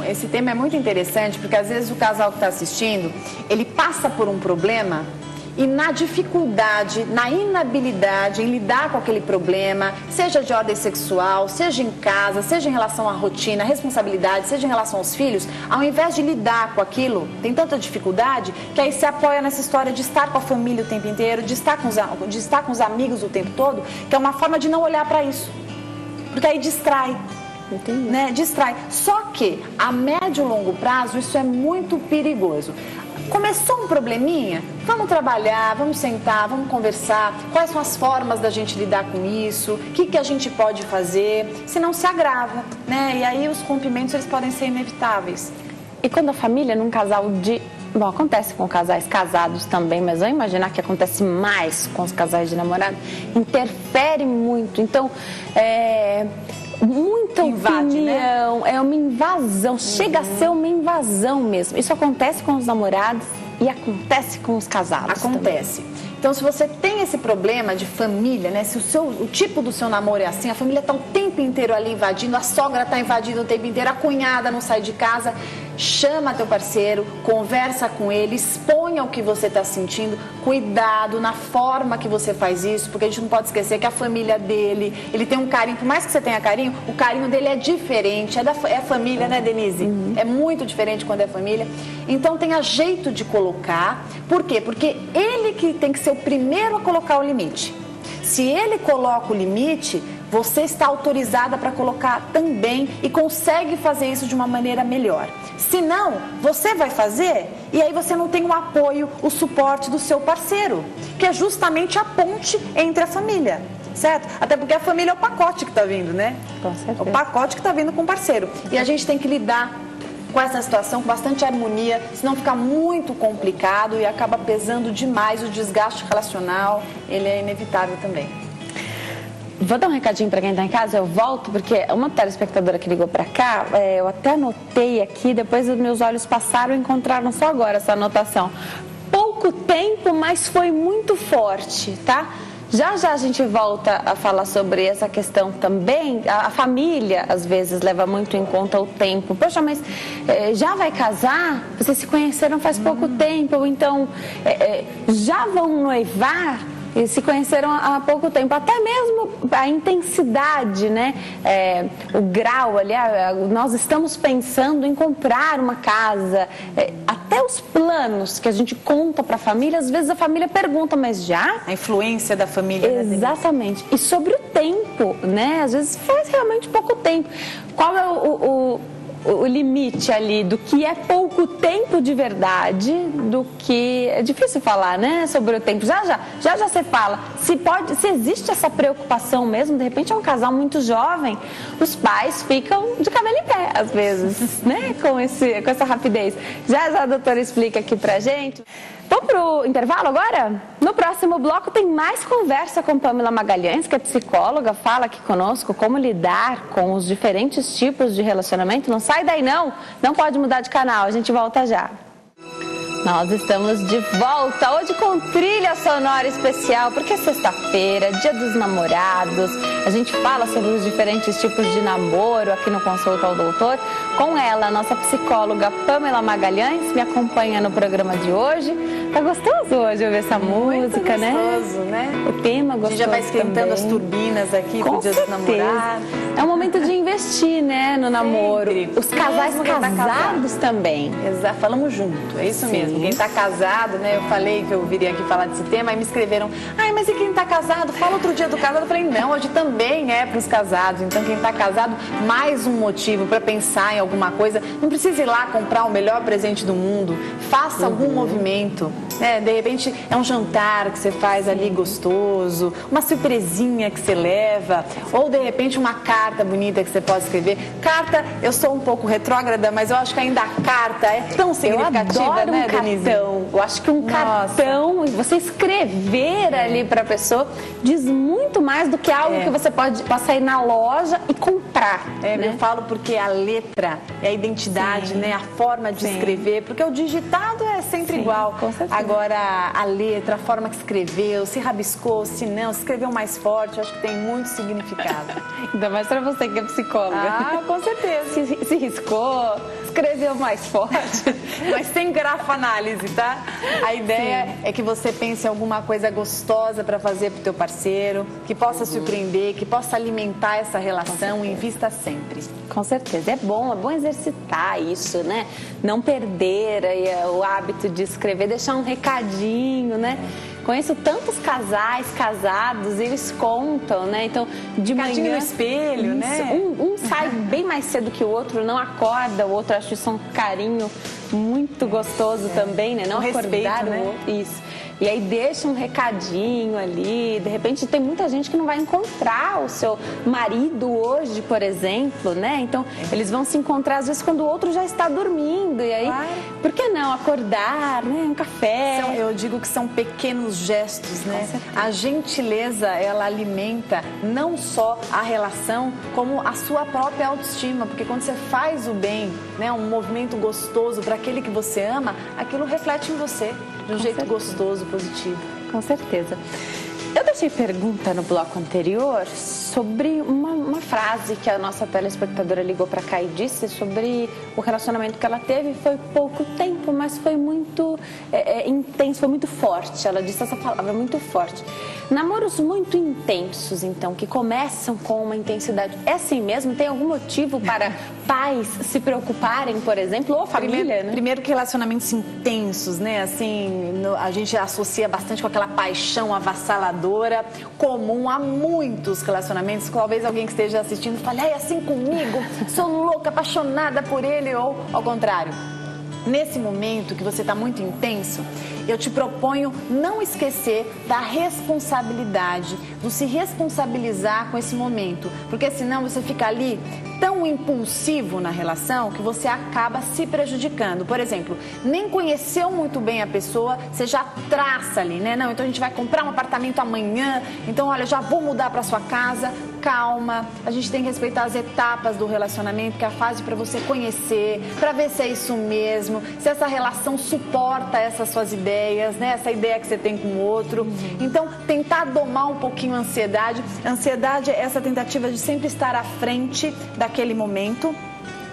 Esse tema é muito interessante, porque às vezes o casal que está assistindo, ele passa por um problema e na dificuldade, na inabilidade em lidar com aquele problema, seja de ordem sexual, seja em casa, seja em relação à rotina, responsabilidade, seja em relação aos filhos, ao invés de lidar com aquilo, tem tanta dificuldade que aí se apoia nessa história de estar com a família o tempo inteiro, de estar com os amigos o tempo todo, que é uma forma de não olhar para isso, porque aí distrai. Né? Distrai. Só que a médio e longo prazo isso é muito perigoso. Começou um probleminha? Vamos trabalhar, vamos sentar, vamos conversar. Quais são as formas da gente lidar com isso? O que a gente pode fazer? Senão se agrava, né? E aí os rompimentos eles podem ser inevitáveis. E quando a família num casal de... Bom, acontece com casais casados também, mas vamos imaginar que acontece mais com os casais de namorado. Interfere muito. Então, muita opinião, né? É uma invasão, chega a ser uma invasão mesmo. Isso acontece com os namorados e acontece com os casados. Acontece. Também. Então, se você tem esse problema de família, né? Se o tipo do seu namoro é assim, a família está o tempo inteiro ali invadindo, a sogra está invadindo o tempo inteiro, a cunhada não sai de casa, chama teu parceiro, conversa com ele, exponha o que você está sentindo, cuidado na forma que você faz isso, porque a gente não pode esquecer que a família dele, ele tem um carinho, por mais que você tenha carinho, o carinho dele é diferente, é a família, né, Denise? É muito diferente quando é família. Então, tenha jeito de colocar. Por quê? Porque ele que tem que ser o primeiro a colocar o limite. Se ele coloca o limite, você está autorizada para colocar também e consegue fazer isso de uma maneira melhor. Se não, você vai fazer e aí você não tem o apoio, o suporte do seu parceiro, que é justamente a ponte entre a família, certo? Até porque a família é o pacote que está vindo, né? Com certeza. É o pacote que está vindo com o parceiro. E a gente tem que lidar com essa situação com bastante harmonia, senão fica muito complicado e acaba pesando demais o desgaste relacional, ele é inevitável também. Vou dar um recadinho para quem está em casa, eu volto, porque uma telespectadora que ligou para cá, eu até anotei aqui, depois os meus olhos passaram e encontraram só agora essa anotação. Pouco tempo, mas foi muito forte, tá? Já já a gente volta a falar sobre essa questão também. A família, às vezes, leva muito em conta o tempo. Poxa, mas já vai casar? Vocês se conheceram faz pouco tempo, ou então já vão noivar? E se conheceram há pouco tempo, até mesmo a intensidade, né? O grau ali, nós estamos pensando em comprar uma casa, até os planos que a gente conta para a família, às vezes a família pergunta, mas já? A influência da família. Exatamente. E sobre o tempo, né? Às vezes faz realmente pouco tempo. Qual é o limite ali do que é pouco tempo de verdade, do que é difícil falar, né, sobre o tempo. Já você fala, se existe essa preocupação mesmo, de repente é um casal muito jovem, os pais ficam de cabelo em pé, às vezes, né, com essa rapidez. Já a doutora explica aqui pra gente. Vamos pro intervalo agora? No próximo bloco tem mais conversa com Pamela Magalhães, que é psicóloga, fala aqui conosco como lidar com os diferentes tipos de relacionamento. Não sai daí não pode mudar de canal, a gente volta já. Nós estamos de volta, hoje com trilha sonora especial, porque é sexta-feira, dia dos namorados, a gente fala sobre os diferentes tipos de namoro aqui no Consulta ao Doutor, com ela, a nossa psicóloga Pamela Magalhães, me acompanha no programa de hoje. Tá gostoso hoje ouvir essa música, né? Gostoso, né? O tema gostoso. A gente já vai esquentando também. As turbinas aqui pro dia dos namorados. É um momento de investir, né, no namoro. Sempre. Os casais casados também. Exato, falamos junto, é isso mesmo. Quem tá casado, né, eu falei que eu viria aqui falar desse tema, aí me escreveram, mas e quem tá casado? Fala outro dia do casado. Eu falei, não, hoje também é pros casados. Então quem tá casado, mais um motivo para pensar em alguma coisa. Não precisa ir lá comprar o melhor presente do mundo. Faça algum movimento. De repente é um jantar que você faz ali gostoso, uma surpresinha que você leva, ou de repente uma carta bonita que você pode escrever. Carta, eu sou um pouco retrógrada, mas eu acho que ainda a carta é tão significativa, eu adoro né, um Denise? Cartão. Eu acho que um cartão, você escrever ali para a pessoa, diz muito mais do que algo que você pode passar aí na loja e comprar. Né? Eu falo porque a letra é a identidade, né? A forma de escrever, porque o digitado é é sempre Sim, igual. com certeza. Agora, a letra, a forma que escreveu, se rabiscou, se não, se escreveu mais forte, eu acho que tem muito significado. Ainda mais para você que é psicóloga. Ah, com certeza. Se riscou, escreveu mais forte. Mas sem grafa-análise, tá? A ideia é que você pense em alguma coisa gostosa para fazer pro teu parceiro, que possa surpreender, que possa alimentar essa relação, invista sempre. Com certeza, é bom exercitar isso, né? Não perder aí o hábito de escrever, deixar um recadinho, né? Conheço tantos casais casados, eles contam, né? Então, de Recadinho manhã... no espelho, né? Um sai bem mais cedo que o outro, não acorda, o outro acha isso um carinho muito gostoso também, né? Não Com acordar respeito, o né? outro. Isso. E aí deixa um recadinho ali, de repente tem muita gente que não vai encontrar o seu marido hoje, por exemplo, né? Então, eles vão se encontrar às vezes quando o outro já está dormindo, e aí, por que não acordar, né? Um café. Eu digo que são pequenos gestos, né? A gentileza, ela alimenta não só a relação, como a sua própria autoestima, porque quando você faz o bem, né? Um movimento gostoso para aquele que você ama, aquilo reflete em você de um jeito gostoso, positivo. Com certeza. Eu deixei pergunta no bloco anterior sobre uma frase que a nossa telespectadora ligou para cá e disse sobre o relacionamento que ela teve. Foi pouco tempo, mas foi muito intenso, foi muito forte. Ela disse essa palavra, muito forte. Namoros muito intensos, então, que começam com uma intensidade. É assim mesmo? Tem algum motivo para pais se preocuparem, por exemplo, ou família, né? Primeiro que relacionamentos intensos, né? Assim, a gente associa bastante com aquela paixão avassaladora, comum a muitos relacionamentos. Talvez alguém que esteja assistindo fale, é assim comigo, sou louca, apaixonada por ele, ou ao contrário. Nesse momento que você está muito intenso, eu te proponho não esquecer da responsabilidade, do se responsabilizar com esse momento, porque senão você fica ali tão impulsivo na relação que você acaba se prejudicando. Por exemplo, nem conheceu muito bem a pessoa, você já traça ali, né? Não, então a gente vai comprar um apartamento amanhã, então olha, já vou mudar para sua casa. Calma, a gente tem que respeitar as etapas do relacionamento, que é a fase para você conhecer, para ver se é isso mesmo, se essa relação suporta essas suas ideias, né? Essa ideia que você tem com o outro. Então, tentar domar um pouquinho a ansiedade. A ansiedade é essa tentativa de sempre estar à frente daquele momento.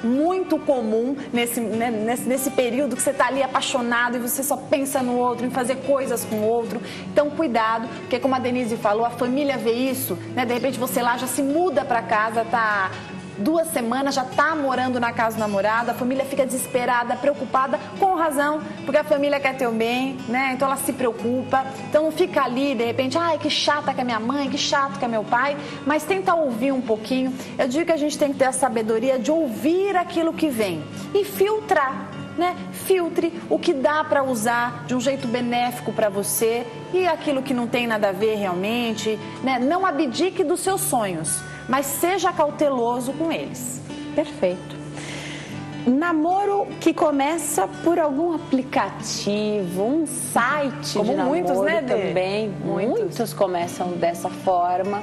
Muito comum nesse período que você está ali apaixonado e você só pensa no outro, em fazer coisas com o outro. Então, cuidado, porque como a Denise falou, a família vê isso, né? De repente você lá já se muda para casa, tá 2 semanas, já tá morando na casa do namorado, a família fica desesperada, preocupada, com razão, porque a família quer teu bem, né? Então ela se preocupa, então não fica ali, de repente, ai, que chata que é minha mãe, que chato que é meu pai, mas tenta ouvir um pouquinho. Eu digo que a gente tem que ter a sabedoria de ouvir aquilo que vem e filtrar, né? Filtre o que dá para usar de um jeito benéfico para você e aquilo que não tem nada a ver realmente, né? Não abdique dos seus sonhos, mas seja cauteloso com eles. Perfeito. Namoro que começa por algum aplicativo, um site como de namoro, muitos, né, Dê? também. Muitos começam dessa forma.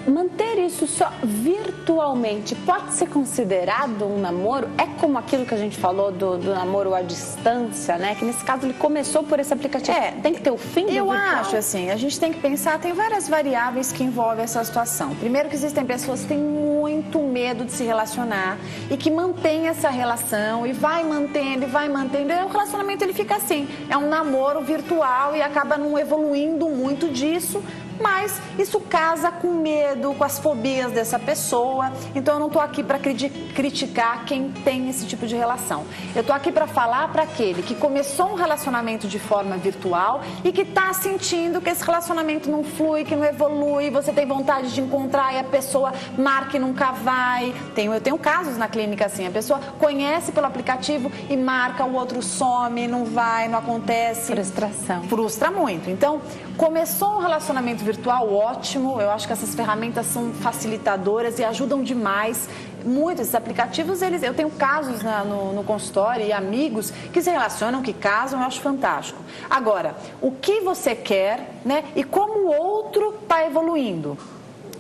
Manter isso só virtualmente pode ser considerado um namoro? É como aquilo que a gente falou do namoro à distância, né? Que nesse caso ele começou por esse aplicativo. Tem que ter o fim do Eu virtual? acho assim, a gente tem que pensar, tem várias variáveis que envolvem essa situação. Primeiro que existem pessoas que têm muito medo de se relacionar e que mantêm essa relação e vai mantendo. E o relacionamento ele fica assim, é um namoro virtual e acaba não evoluindo muito disso. Mas isso casa com medo, com as fobias dessa pessoa. Então eu não estou aqui para criticar quem tem esse tipo de relação. Eu estou aqui para falar para aquele que começou um relacionamento de forma virtual e que está sentindo que esse relacionamento não flui, que não evolui, você tem vontade de encontrar e a pessoa marca e nunca vai. Eu tenho casos na clínica assim, a pessoa conhece pelo aplicativo e marca, o outro some, não vai, não acontece. Frustração. Frustra muito. Então, começou um relacionamento virtual, ótimo. Eu acho que essas ferramentas são facilitadoras e ajudam demais. Muitos desses aplicativos, eu tenho casos no consultório e amigos que se relacionam, que casam, eu acho fantástico. Agora, o que você quer, né? E como o outro está evoluindo.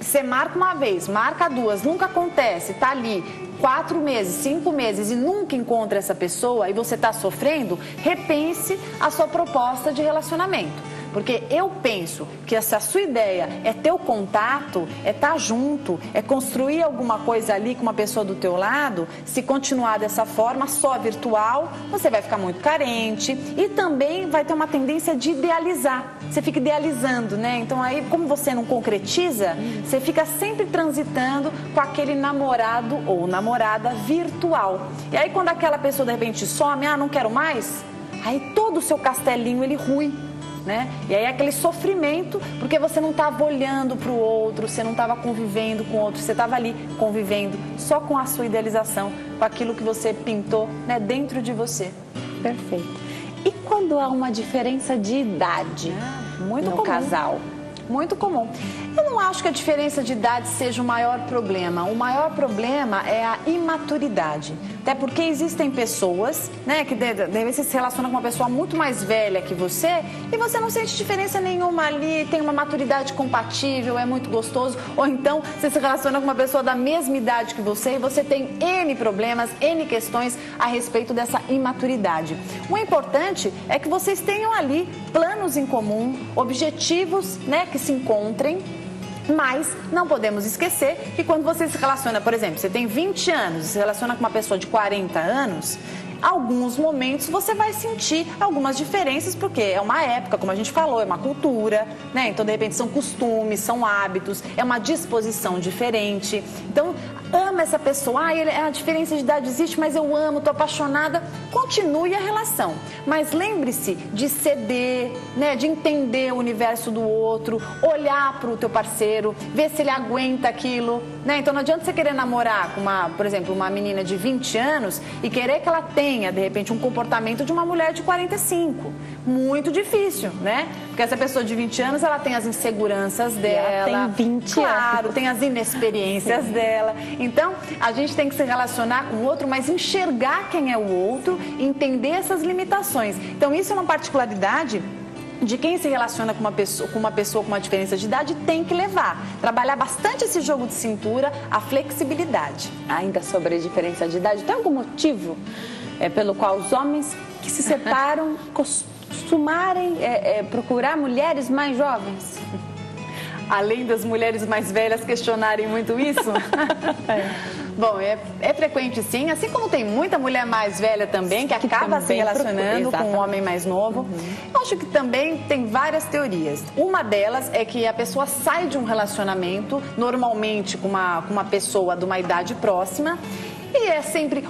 Você marca uma vez, marca 2, nunca acontece, tá ali. 4 meses, 5 meses e nunca encontra essa pessoa e você está sofrendo, repense a sua proposta de relacionamento. Porque eu penso que essa sua ideia é ter o contato, é estar junto, é construir alguma coisa ali com uma pessoa do teu lado. Se continuar dessa forma, só virtual, você vai ficar muito carente e também vai ter uma tendência de idealizar. Você fica idealizando, né? Então aí, como você não concretiza, você fica sempre transitando com aquele namorado ou namorada virtual. E aí quando aquela pessoa de repente some, não quero mais, aí todo o seu castelinho ele rui. Né? E aí aquele sofrimento, porque você não estava olhando para o outro, você não estava convivendo com o outro, você estava ali convivendo só com a sua idealização, com aquilo que você pintou, né, dentro de você. Perfeito. E quando há uma diferença de idade muito no comum. casal? Muito comum. Eu não acho que a diferença de idade seja o maior problema. O maior problema é a imaturidade. Até porque existem pessoas, né, que de repente você se relaciona com uma pessoa muito mais velha que você e você não sente diferença nenhuma ali, tem uma maturidade compatível, é muito gostoso. Ou então você se relaciona com uma pessoa da mesma idade que você e você tem N problemas, N questões a respeito dessa imaturidade. O importante é que vocês tenham ali planos em comum, objetivos, né, que se encontrem. Mas não podemos esquecer que quando você se relaciona, por exemplo, você tem 20 anos e se relaciona com uma pessoa de 40 anos, alguns momentos você vai sentir algumas diferenças, porque é uma época, como a gente falou, é uma cultura, né? Então, de repente, são costumes, são hábitos, é uma disposição diferente. Então, ama essa pessoa, a diferença de idade existe, mas eu amo, estou apaixonada, continue a relação. Mas lembre-se de ceder, né, de entender o universo do outro, olhar para o teu parceiro, ver se ele aguenta aquilo, né? Então não adianta você querer namorar com por exemplo, uma menina de 20 anos e querer que ela tenha, de repente, um comportamento de uma mulher de 45. Muito difícil, né? Porque essa pessoa de 20 anos, ela tem as inseguranças dela. Ela tem 20 claro, anos. tem as inexperiências dela. Então, a gente tem que se relacionar com o outro, mas enxergar quem é o outro, entender essas limitações. Então, isso é uma particularidade de quem se relaciona com uma pessoa com uma diferença de idade tem que levar. Trabalhar bastante esse jogo de cintura, a flexibilidade. Ainda sobre a diferença de idade, tem algum motivo pelo qual os homens que se separam costumarem procurar mulheres mais jovens? Além das mulheres mais velhas questionarem muito isso? Bom, é frequente sim, assim como tem muita mulher mais velha também que acaba se relacionando com um homem mais novo. Eu acho que também tem várias teorias. Uma delas é que a pessoa sai de um relacionamento, normalmente com uma pessoa de uma idade próxima, e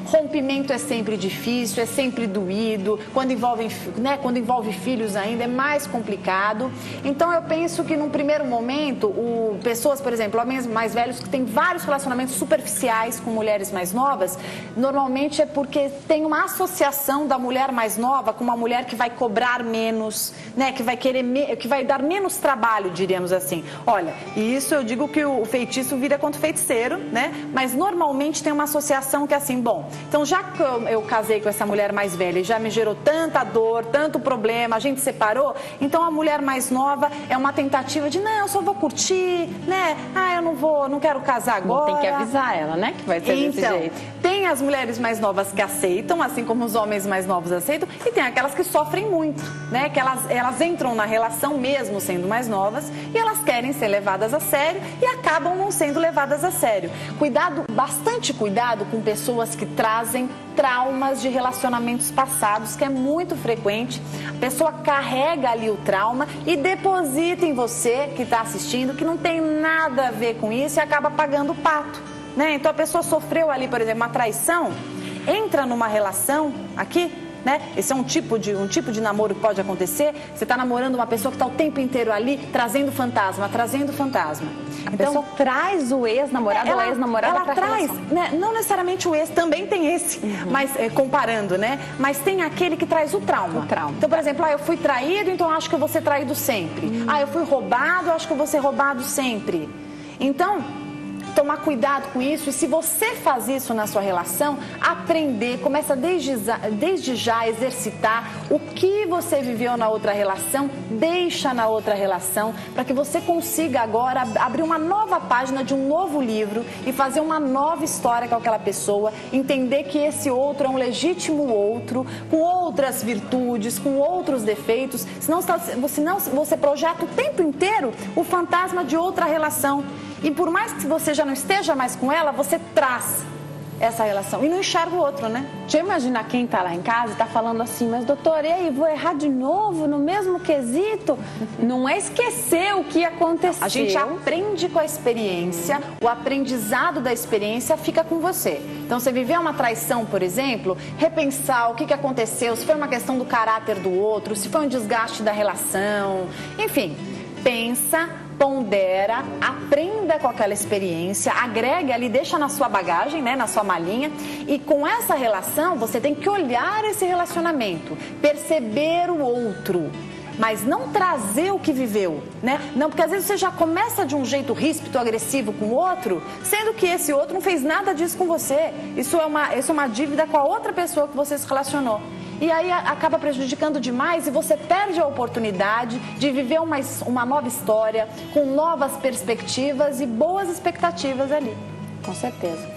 rompimento é sempre difícil, é sempre doído, quando envolve filhos ainda é mais complicado. Então eu penso que num primeiro momento, pessoas, por exemplo, homens mais velhos que têm vários relacionamentos superficiais com mulheres mais novas, normalmente é porque tem uma associação da mulher mais nova com uma mulher que vai cobrar menos, né, que vai dar menos trabalho, diríamos assim. Olha, e isso eu digo que o feitiço vira contra o feiticeiro, né? Mas normalmente tem uma associação que é assim, bom, então já que eu casei com essa mulher mais velha e já me gerou tanta dor, tanto problema, a gente separou, então a mulher mais nova é uma tentativa de, não, eu só vou curtir, né? Eu não quero casar agora. Tem que avisar ela, né, que vai ser desse jeito. Tem as mulheres mais novas que aceitam, assim como os homens mais novos aceitam, e tem aquelas que sofrem muito, né? Que elas entram na relação mesmo sendo mais novas e elas querem ser levadas a sério e acabam não sendo levadas a sério. Bastante cuidado com pessoas que trazem traumas de relacionamentos passados, que é muito frequente. A pessoa carrega ali o trauma e deposita em você que está assistindo, que não tem nada a ver com isso e acaba pagando o pato, né? Então a pessoa sofreu ali, por exemplo, uma traição, entra numa relação aqui, né? Esse é um tipo de namoro que pode acontecer. Você está namorando uma pessoa que está o tempo inteiro ali trazendo fantasma. A pessoa traz o ex-namorado ou a ex-namorada para a relação. Né? Não necessariamente o ex, também tem esse, mas comparando, né? Mas tem aquele que traz o trauma. Então, por exemplo, eu fui traído, então acho que eu vou ser traído sempre. Eu fui roubado, acho que eu vou ser roubado sempre. Então, tomar cuidado com isso. E se você faz isso na sua relação, aprender, começa desde já exercitar o que você viveu na outra relação, deixa na outra relação, para que você consiga agora abrir uma nova página de um novo livro e fazer uma nova história com aquela pessoa, entender que esse outro é um legítimo outro, com outras virtudes, com outros defeitos, senão você projeta o tempo inteiro o fantasma de outra relação. E por mais que você já não esteja mais com ela, você traz essa relação e não enxerga o outro, né? Deixa eu imaginar quem tá lá em casa e tá falando assim, mas doutor, e aí, vou errar de novo no mesmo quesito? Não é esquecer o que aconteceu. A gente aprende com a experiência, o aprendizado da experiência fica com você. Então, você viveu uma traição, por exemplo, repensar o que aconteceu, se foi uma questão do caráter do outro, se foi um desgaste da relação, enfim, pensa, pondera, aprenda com aquela experiência, agrega ali, deixa na sua bagagem, né, na sua malinha, e com essa relação você tem que olhar esse relacionamento, perceber o outro, mas não trazer o que viveu, né? Não, porque às vezes você já começa de um jeito ríspido, agressivo com o outro, sendo que esse outro não fez nada disso com você. Isso é uma dívida com a outra pessoa que você se relacionou. E aí acaba prejudicando demais e você perde a oportunidade de viver uma nova história, com novas perspectivas e boas expectativas ali. Com certeza.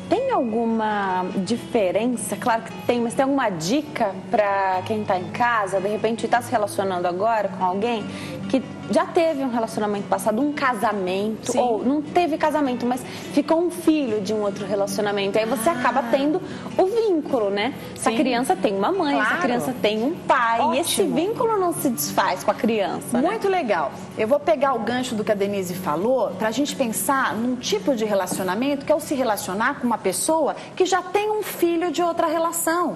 Tem alguma diferença? Claro que tem, mas tem alguma dica para quem está em casa, de repente está se relacionando agora com alguém que já teve um relacionamento passado, um casamento, Sim. ou não teve casamento, mas ficou um filho de um outro relacionamento. Aí você acaba tendo o vínculo, né? Essa Sim. criança tem uma mãe, Claro. essa criança tem um pai. Ótimo. E esse vínculo não se desfaz com a criança, né? Muito legal. Eu vou pegar o gancho do que a Denise falou para a gente pensar num tipo de relacionamento que é o se relacionar com uma pessoa que já tem um filho de outra relação.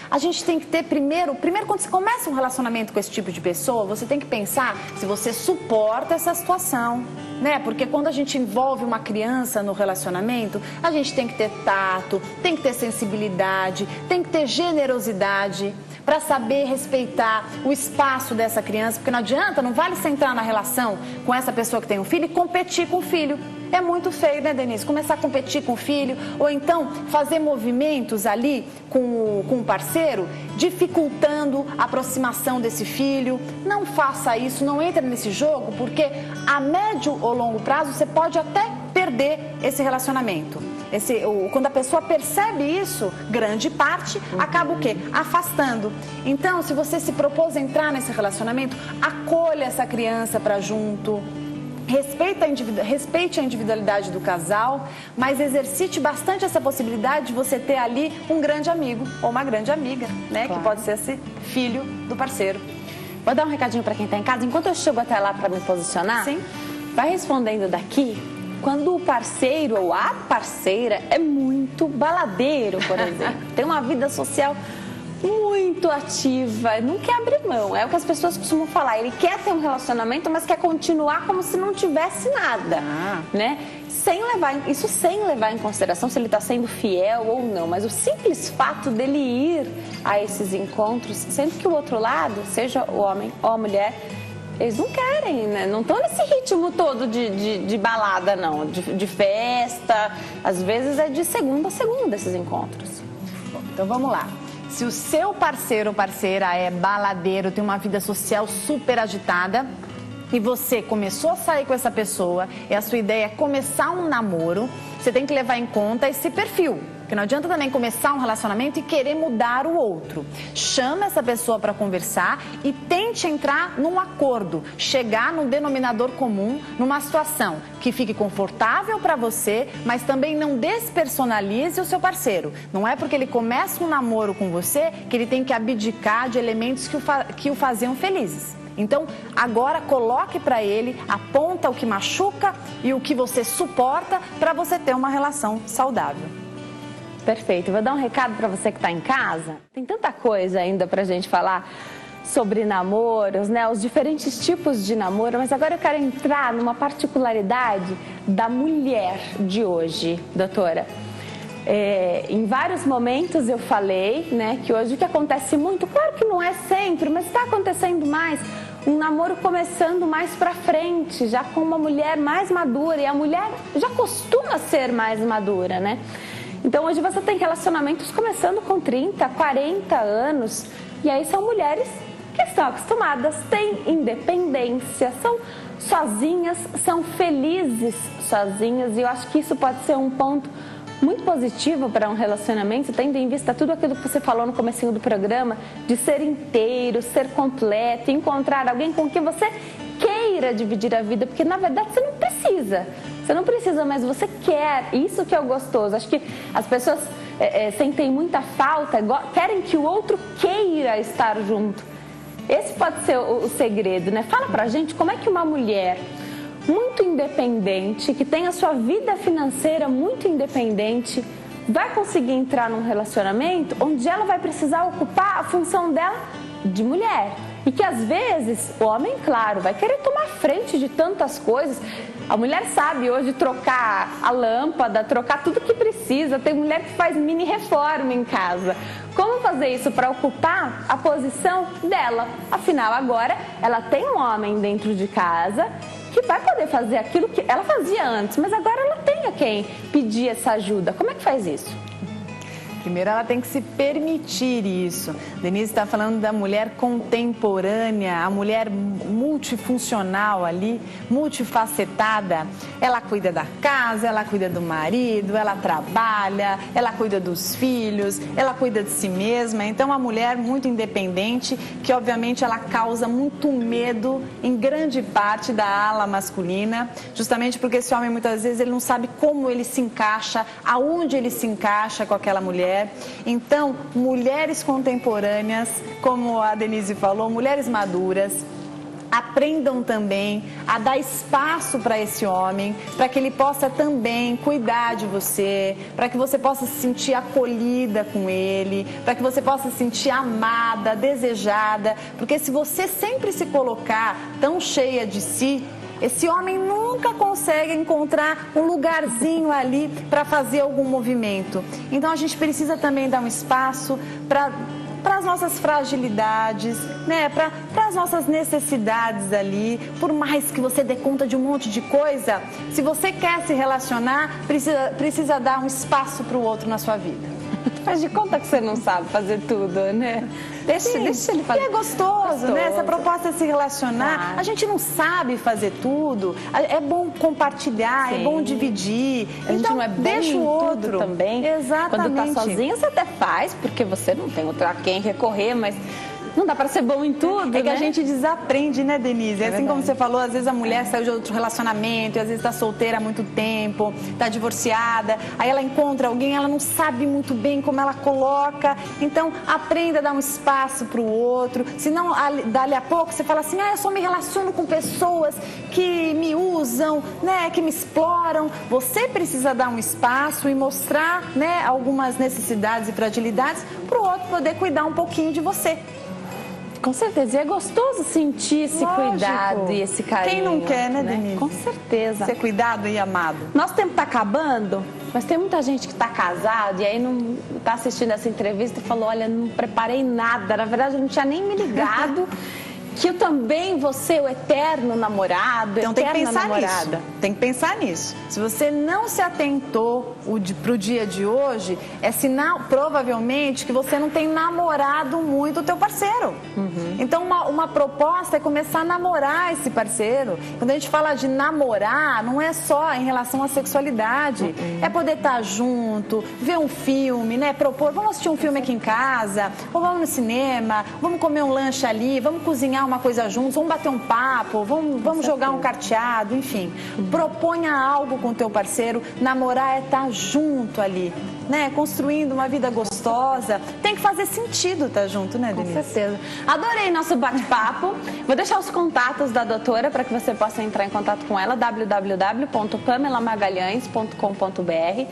A gente tem que ter primeiro quando você começa um relacionamento com esse tipo de pessoa, você tem que pensar se você suporta essa situação, né? Porque quando a gente envolve uma criança no relacionamento, a gente tem que ter tato, tem que ter sensibilidade, tem que ter generosidade para saber respeitar o espaço dessa criança, porque não adianta, não vale você entrar na relação com essa pessoa que tem um filho e competir com o filho. É muito feio, né, Denise? Começar a competir com o filho, ou então fazer movimentos ali com o parceiro, dificultando a aproximação desse filho. Não faça isso, não entre nesse jogo, porque a médio ou longo prazo você pode até perder esse relacionamento. Quando a pessoa percebe isso, grande parte, acaba o quê? Afastando. Então, se você se propôs a entrar nesse relacionamento, acolha essa criança para junto. Respeite a individualidade do casal, mas exercite bastante essa possibilidade de você ter ali um grande amigo ou uma grande amiga, né? Claro. Que pode ser esse filho do parceiro. Vou dar um recadinho para quem está em casa. Enquanto eu chego até lá para me posicionar, Sim. vai respondendo daqui. Quando o parceiro ou a parceira é muito baladeiro, por exemplo, tem uma vida social muito ativa, não quer abrir mão, é o que as pessoas costumam falar, ele quer ter um relacionamento, mas quer continuar como se não tivesse nada, né? Sem levar em consideração se ele está sendo fiel ou não, mas o simples fato dele ir a esses encontros, sendo que o outro lado, seja o homem ou a mulher, eles não querem, né? Não estão nesse ritmo todo de balada, não, de festa, às vezes é de segunda a segunda esses encontros. Bom, então vamos lá. Se o seu parceiro ou parceira é baladeiro, tem uma vida social super agitada e você começou a sair com essa pessoa e a sua ideia é começar um namoro, você tem que levar em conta esse perfil. Porque não adianta também começar um relacionamento e querer mudar o outro. Chama essa pessoa para conversar e tente entrar num acordo, chegar num denominador comum, numa situação que fique confortável para você, mas também não despersonalize o seu parceiro. Não é porque ele começa um namoro com você que ele tem que abdicar de elementos que o faziam felizes. Então, agora coloque para ele, aponta o que machuca e o que você suporta para você ter uma relação saudável. Perfeito. Vou dar um recado para você que está em casa. Tem tanta coisa ainda para a gente falar sobre namoros, né? Os diferentes tipos de namoro, mas agora eu quero entrar numa particularidade da mulher de hoje, doutora. Em vários momentos eu falei, né, que hoje o que acontece muito, claro que não é sempre, mas está acontecendo mais, um namoro começando mais pra frente, já com uma mulher mais madura, e a mulher já costuma ser mais madura, né? Então hoje você tem relacionamentos começando com 30, 40 anos, e aí são mulheres que estão acostumadas, têm independência, são sozinhas, são felizes sozinhas, e eu acho que isso pode ser um ponto muito positivo para um relacionamento, tendo em vista tudo aquilo que você falou no comecinho do programa, de ser inteiro, ser completo, encontrar alguém com quem você queira dividir a vida, porque na verdade você não precisa, mas você quer, isso que é o gostoso. Acho que as pessoas sentem muita falta, querem que o outro queira estar junto. Esse pode ser o segredo, né? Fala pra gente como é que uma mulher muito independente, que tem a sua vida financeira muito independente, vai conseguir entrar num relacionamento onde ela vai precisar ocupar a função dela de mulher. E que às vezes o homem, claro, vai querer tomar frente de tantas coisas. A mulher sabe hoje trocar a lâmpada, trocar tudo que precisa. Tem mulher que faz mini reforma em casa. Como fazer isso para ocupar a posição dela? Afinal, agora ela tem um homem dentro de casa que vai poder fazer aquilo que ela fazia antes, mas agora ela tem a quem pedir essa ajuda. Como é que faz isso? Primeiro, ela tem que se permitir isso. Denise está falando da mulher contemporânea, a mulher multifuncional ali, multifacetada. Ela cuida da casa, ela cuida do marido, ela trabalha, ela cuida dos filhos, ela cuida de si mesma. Então, a mulher muito independente, que obviamente ela causa muito medo em grande parte da ala masculina, justamente porque esse homem muitas vezes ele não sabe como ele se encaixa, aonde ele se encaixa com aquela mulher. Então, mulheres contemporâneas, como a Denise falou, mulheres maduras, aprendam também a dar espaço para esse homem, para que ele possa também cuidar de você, para que você possa se sentir acolhida com ele, para que você possa se sentir amada, desejada, porque se você sempre se colocar tão cheia de si, esse homem nunca consegue encontrar um lugarzinho ali para fazer algum movimento. Então a gente precisa também dar um espaço para as nossas fragilidades, né? Para as nossas necessidades ali. Por mais que você dê conta de um monte de coisa, se você quer se relacionar, precisa dar um espaço para o outro na sua vida. Faz de conta que você não sabe fazer tudo, né? Deixa ele fazer. E é gostoso, né? Essa proposta é se relacionar. Claro. A gente não sabe fazer tudo. É bom compartilhar, sim, é bom dividir. A gente então, não é bom deixa o outro tudo também. Exatamente. Quando tá sozinho, você até faz, porque você não tem outro a quem recorrer, mas não dá pra ser bom em tudo, É que né? a gente desaprende, né, Denise? É assim como você falou, às vezes a mulher saiu de outro relacionamento, e às vezes tá solteira há muito tempo, tá divorciada, aí ela encontra alguém, ela não sabe muito bem como ela coloca. Então, aprenda a dar um espaço pro outro. Senão, dali a pouco, você fala assim, eu só me relaciono com pessoas que me usam, né, que me exploram. Você precisa dar um espaço e mostrar, né, algumas necessidades e fragilidades pro outro poder cuidar um pouquinho de você. Com certeza, e é gostoso sentir esse cuidado e esse carinho. Quem não quer, né, Denise? Com certeza. Ser cuidado e amado. Nosso tempo está acabando, mas tem muita gente que está casado e aí não está assistindo essa entrevista e falou, olha, não preparei nada, na verdade eu não tinha nem me ligado que eu também vou ser o eterno namorado, então tem que pensar namorada. Nisso. Tem que pensar nisso. Se você não se atentou pro dia de hoje, é sinal, provavelmente, que você não tem namorado muito o teu parceiro. Uhum. Então, uma proposta é começar a namorar esse parceiro. Quando a gente fala de namorar, não é só em relação à sexualidade. Uhum. É poder estar junto, ver um filme, né? Propor, vamos assistir um filme aqui em casa, ou vamos no cinema, vamos comer um lanche ali, vamos cozinhar uma coisa juntos, vamos bater um papo, vamos jogar um carteado, enfim. Proponha algo com o teu parceiro. Namorar é estar junto ali, né? Construindo uma vida gostosa. Tem que fazer sentido estar junto, né, Denise? Com certeza. Adorei nosso bate-papo. Vou deixar os contatos da doutora para que você possa entrar em contato com ela, www.pamelamagalhães.com.br.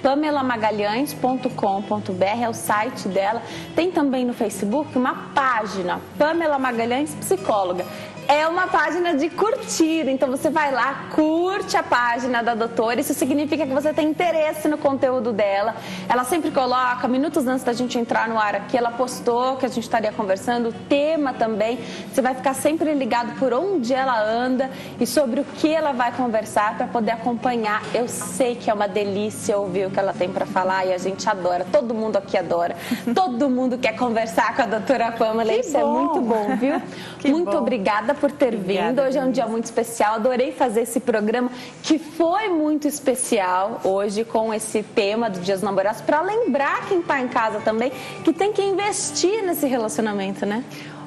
pamelamagalhães.com.br é o site dela. Tem também no Facebook uma página, Pamela Magalhães Psicóloga. É uma página de curtir, então você vai lá, curte a página da doutora, isso significa que você tem interesse no conteúdo dela. Ela sempre coloca, minutos antes da gente entrar no ar aqui, ela postou que a gente estaria conversando, o tema também, você vai ficar sempre ligado por onde ela anda e sobre o que ela vai conversar para poder acompanhar. Eu sei que é uma delícia ouvir o que ela tem para falar e a gente adora, todo mundo aqui adora, todo mundo quer conversar com a doutora Pamela, isso é muito bom, viu? Muito obrigada por ter vindo. Hoje é um dia muito especial. Adorei fazer esse programa que foi muito especial hoje com esse tema do Dia dos Namorados para lembrar quem está em casa também que tem que investir nesse relacionamento, né?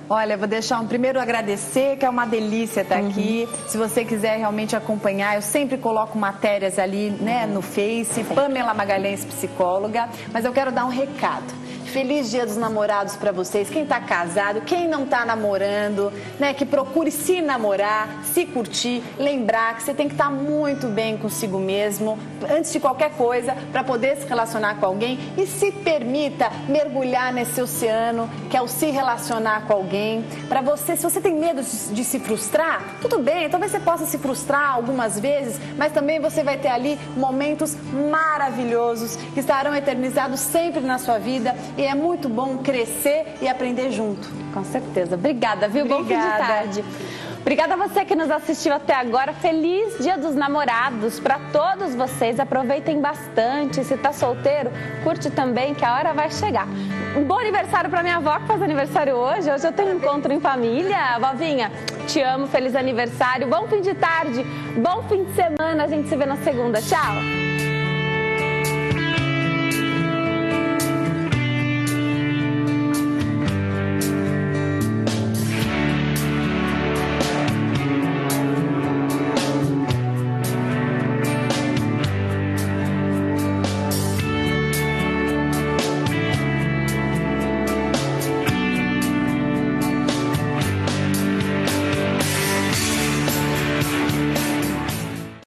Olha, vou deixar primeiro agradecer, que é uma delícia estar aqui. Se você quiser realmente acompanhar, eu sempre coloco matérias ali, né, no Face, Pamela Magalhães, psicóloga. Mas eu quero dar um recado. Feliz Dia dos Namorados para vocês, quem está casado, quem não está namorando, né, que procure se namorar, se curtir, lembrar que você tem que estar muito bem consigo mesmo, antes de qualquer coisa, para poder se relacionar com alguém e se permita mergulhar nesse oceano, que é o se relacionar com alguém. Para você, se você tem medo de se frustrar, tudo bem, talvez você possa se frustrar algumas vezes, mas também você vai ter ali momentos maravilhosos que estarão eternizados sempre na sua vida. E é muito bom crescer e aprender junto. Com certeza. Obrigada, viu? Obrigada. Bom fim de tarde. Obrigada a você que nos assistiu até agora. Feliz Dia dos Namorados para todos vocês. Aproveitem bastante. Se tá solteiro, curte também que a hora vai chegar. Um bom aniversário para minha avó que faz aniversário hoje. Hoje eu tenho um encontro em família. Vovinha, te amo. Feliz aniversário. Bom fim de tarde. Bom fim de semana. A gente se vê na segunda. Tchau.